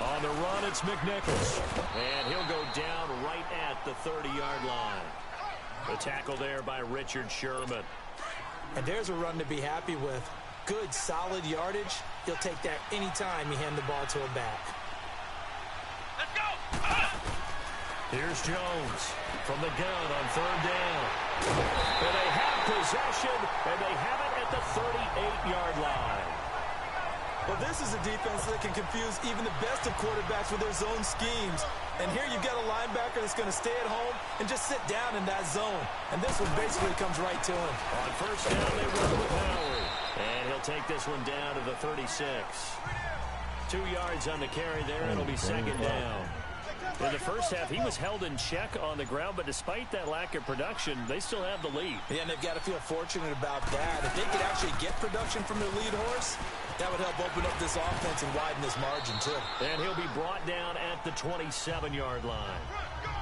On the run, it's McNichols. And he'll go down right at the 30-yard line. The tackle there by Richard Sherman. And there's a run to be happy with. Good, solid yardage. He'll take that anytime you hand the ball to him back. Let's go! Here's Jones from the gun on 3rd down. And they have possession, and they have it at the 38-yard line. Well, this is a defense that can confuse even the best of quarterbacks with their zone schemes. And here you've got a linebacker that's going to stay at home and just sit down in that zone. And this one basically comes right to him. On 1st down, they run with Howard. And he'll take this one down to the 36. 2 yards on the carry there. It'll be 2nd down. In the first half, he was held in check on the ground, but despite that lack of production, they still have the lead. Yeah, and they've got to feel fortunate about that. If they could actually get production from their lead horse, that would help open up this offense and widen this margin, too. And he'll be brought down at the 27-yard line.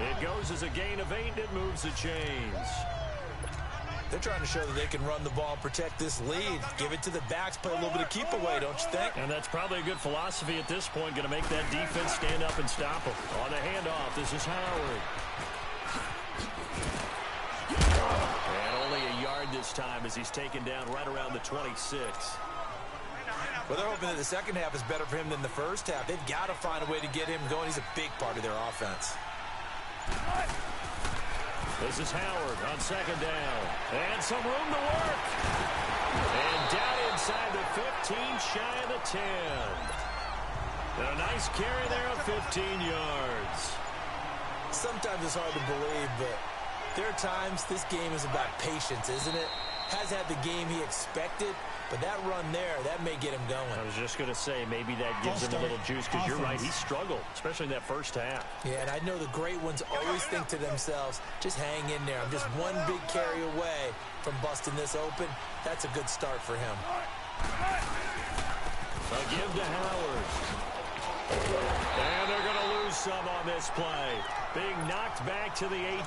It goes as a gain of 8, and it moves the chains. They're trying to show that they can run the ball and protect this lead. Give it to the backs, play a little bit of keep away, don't you think? And that's probably a good philosophy at this point, going to make that defense stand up and stop them. On the handoff, this is Howard. And only a yard this time as he's taken down right around the 26. Well, they're hoping that the second half is better for him than the first half. They've got to find a way to get him going. He's a big part of their offense. This is Howard on 2nd down. And some room to work. And down inside the 15, shy of the 10. And a nice carry there of 15 yards. Sometimes it's hard to believe, but there are times this game is about patience, isn't it? Has had the game he expected, but that run there, that may get him going. I was just going to say, maybe that gives him a little juice, because you're right, he struggled, especially in that first half. Yeah, and I know the great ones always think to themselves, just hang in there. I'm just one big carry away from busting this open. That's a good start for him. A give to Howard. And they're going to lose some on this play. Being knocked back to the 18.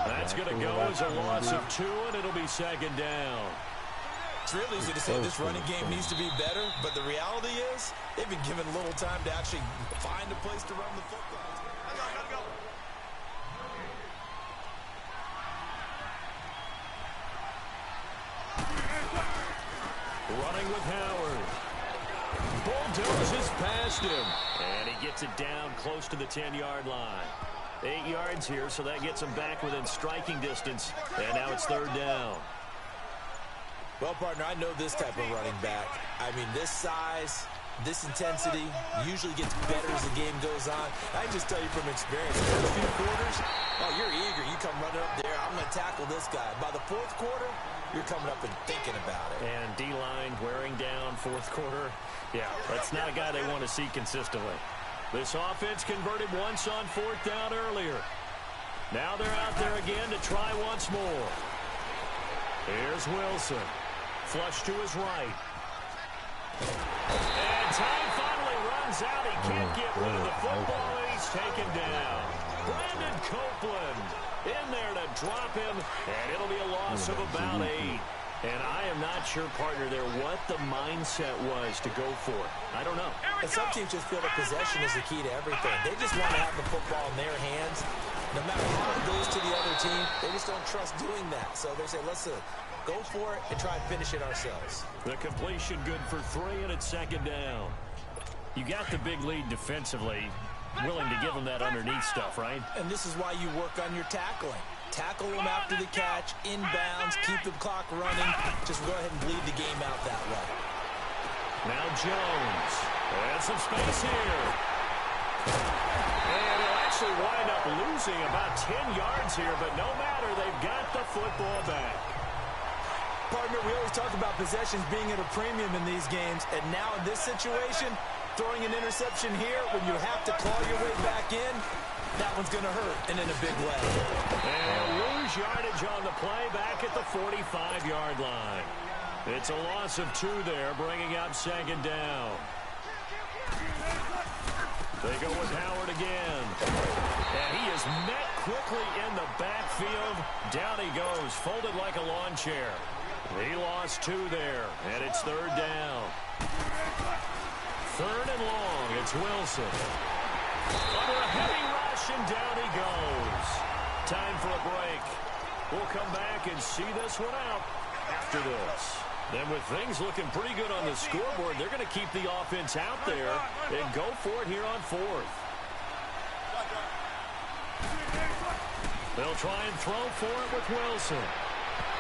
That's going to go as a loss of 2, and it'll be 2nd down. It's real easy to say this running game needs to be better, but the reality is they've been given little time to actually find a place to run the football. Gotta go. Running with Howard. Bulldozes past him. And he gets it down close to the 10-yard line. 8 yards here, so that gets him back within striking distance. And now it's 3rd down. Well, partner, I know this type of running back. I mean, this size, this intensity usually gets better as the game goes on. I can just tell you from experience, the first few quarters, oh, you're eager. You come running up there, I'm going to tackle this guy. By the 4th quarter, you're coming up and thinking about it. And D-line wearing down 4th quarter. Yeah, that's not a guy they want to see consistently. This offense converted once on 4th down earlier. Now they're out there again to try once more. Here's Wilson. Flush to his right. And time finally runs out. He can't get rid of the football, and he's taken down. Brandon Copeland in there to drop him, and it'll be a loss of about 8. And I am not sure, partner, there what the mindset was to go for it. I don't know. And some teams just feel that possession is the key to everything. They just want to have the football in their hands. No matter how it goes to the other team, they just don't trust doing that. So they say, let's go for it and try and finish it ourselves. The completion good for 3, and it's second down. You got the big lead defensively, willing to give them that underneath stuff, right? And this is why you work on your tackling. Tackle them after the catch, inbounds, keep the clock running. Just go ahead and bleed the game out that way. Now Jones. And some space here. And he'll actually wind up losing about 10 yards here, but no matter, they've got the football back. Partner, we always talk about possessions being at a premium in these games, and now in this situation, throwing an interception here when you have to claw your way back in, that one's going to hurt, and in a big way. And he'll lose yardage on the play back at the 45-yard line. It's a loss of 2 there, bringing up second down. They go with Howard again. And he is met quickly in the backfield. Down he goes, folded like a lawn chair. He lost 2 there, and it's third down. Third and long, it's Wilson. Under a heavy rush, and down he goes. Time for a break. We'll come back and see this one out after this. Then with things looking pretty good on the scoreboard, they're going to keep the offense out there and go for it here on 4th. They'll try and throw for it with Wilson.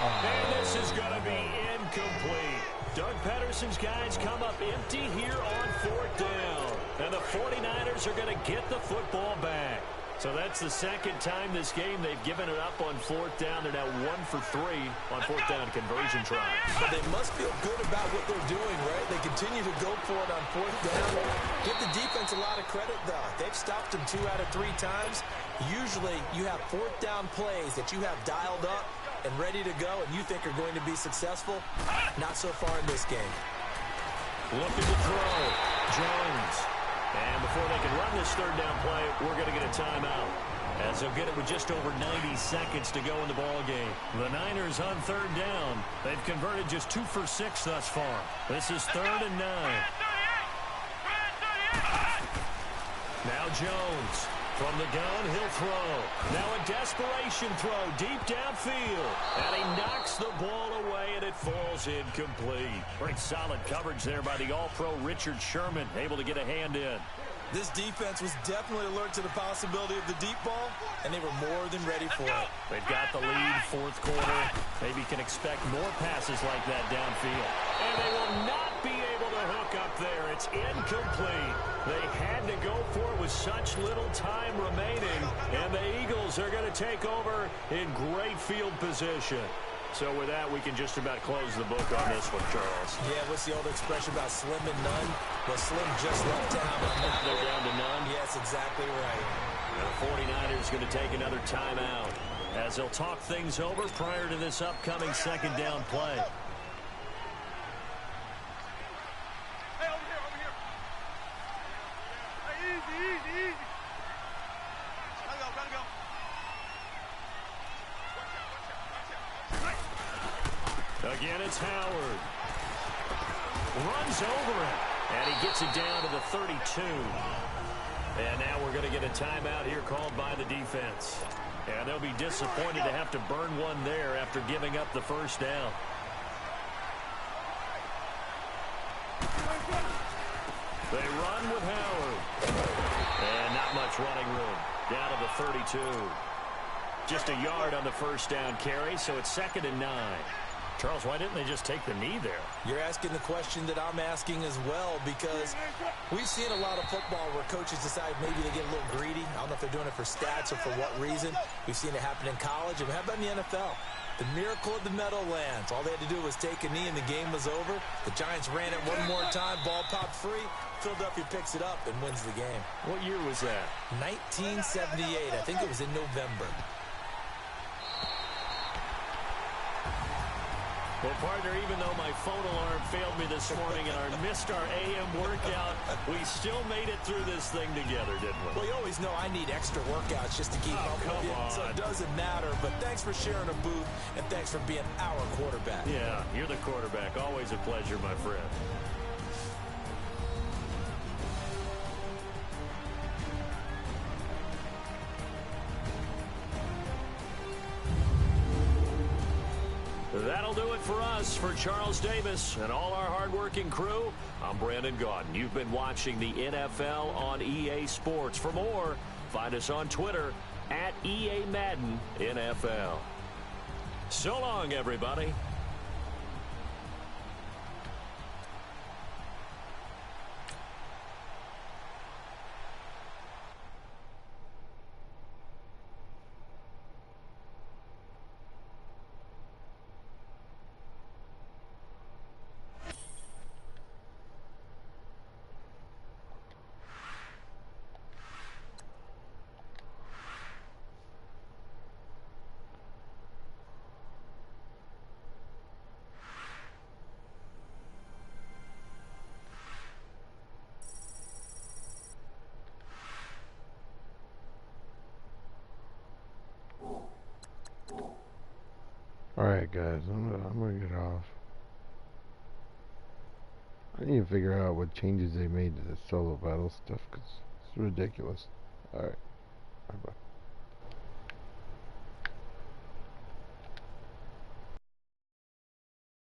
And this is going to be incomplete. Doug Pedersen's guys come up empty here on 4th down. And the 49ers are going to get the football back. So that's the second time this game they've given it up on 4th down. They're now 1 for 3 on 4th down conversion tries. But they must feel good about what they're doing, right? They continue to go for it on 4th down. Give the defense a lot of credit, though. They've stopped them 2 out of 3 times. Usually you have 4th down plays that you have dialed up and ready to go, and you think are going to be successful. Not so far in this game. Looking to throw. Jones. And before they can run this third down play, we're going to get a timeout, as they'll get it with just over 90 seconds to go in the ball game. The Niners on third down. They've converted just 2 for 6 thus far. This is 3rd and 9. Now Jones. From the gun, he'll throw. Now a desperation throw deep downfield. And he knocks the ball away, and it falls incomplete. Pretty solid coverage there by the All-Pro Richard Sherman, able to get a hand in. This defense was definitely alert to the possibility of the deep ball, and they were more than ready for it. They've got the lead, 4th quarter. Maybe can expect more passes like that downfield. And they will not be able to hook up there. It's incomplete. They had to go for it with such little time remaining, and the Eagles are going to take over in great field position. So with that, we can just about close the book on this one, Charles. Yeah, what's the old expression about slim and none? Well, Slim just left town. They're down to none. Yes, exactly right. And the 49ers going to take another timeout as they'll talk things over prior to this upcoming second down play. Hey, over here. Hey, easy. Gotta go. Again, it's Howard. Runs over it, and he gets it down to the 32. And now we're going to get a timeout here called by the defense. And they'll be disappointed to have to burn one there after giving up the first down. They run with Howard. And not much running room. Down to the 32. Just a yard on the first down carry, so it's 2nd and 9. Charles, why didn't they just take the knee there? You're asking the question that I'm asking as well, because we've seen a lot of football where coaches decide maybe they get a little greedy. I don't know if they're doing it for stats or for what reason. We've seen it happen in college. And how about in the NFL? The miracle of the Meadowlands. All they had to do was take a knee and the game was over. The Giants ran it one more time. Ball popped free. Philadelphia picks it up and wins the game. What year was that? 1978. I think it was in November. Well, partner, even though my phone alarm failed me this morning and I missed our AM workout, we still made it through this thing together, didn't we? Well, you always know I need extra workouts just to keep up with you, so it doesn't matter. But thanks for sharing a booth, and thanks for being our quarterback. Yeah, you're the quarterback. Always a pleasure, my friend. That'll do it for us. For Charles Davis and all our hardworking crew, I'm Brandon Gaudin. You've been watching the NFL on EA Sports. For more, find us on Twitter at EA Madden NFL. So long, everybody. Alright guys, I'm gonna get off. I need to figure out what changes they made to the solo battle stuff, because it's ridiculous. Alright, bye bye.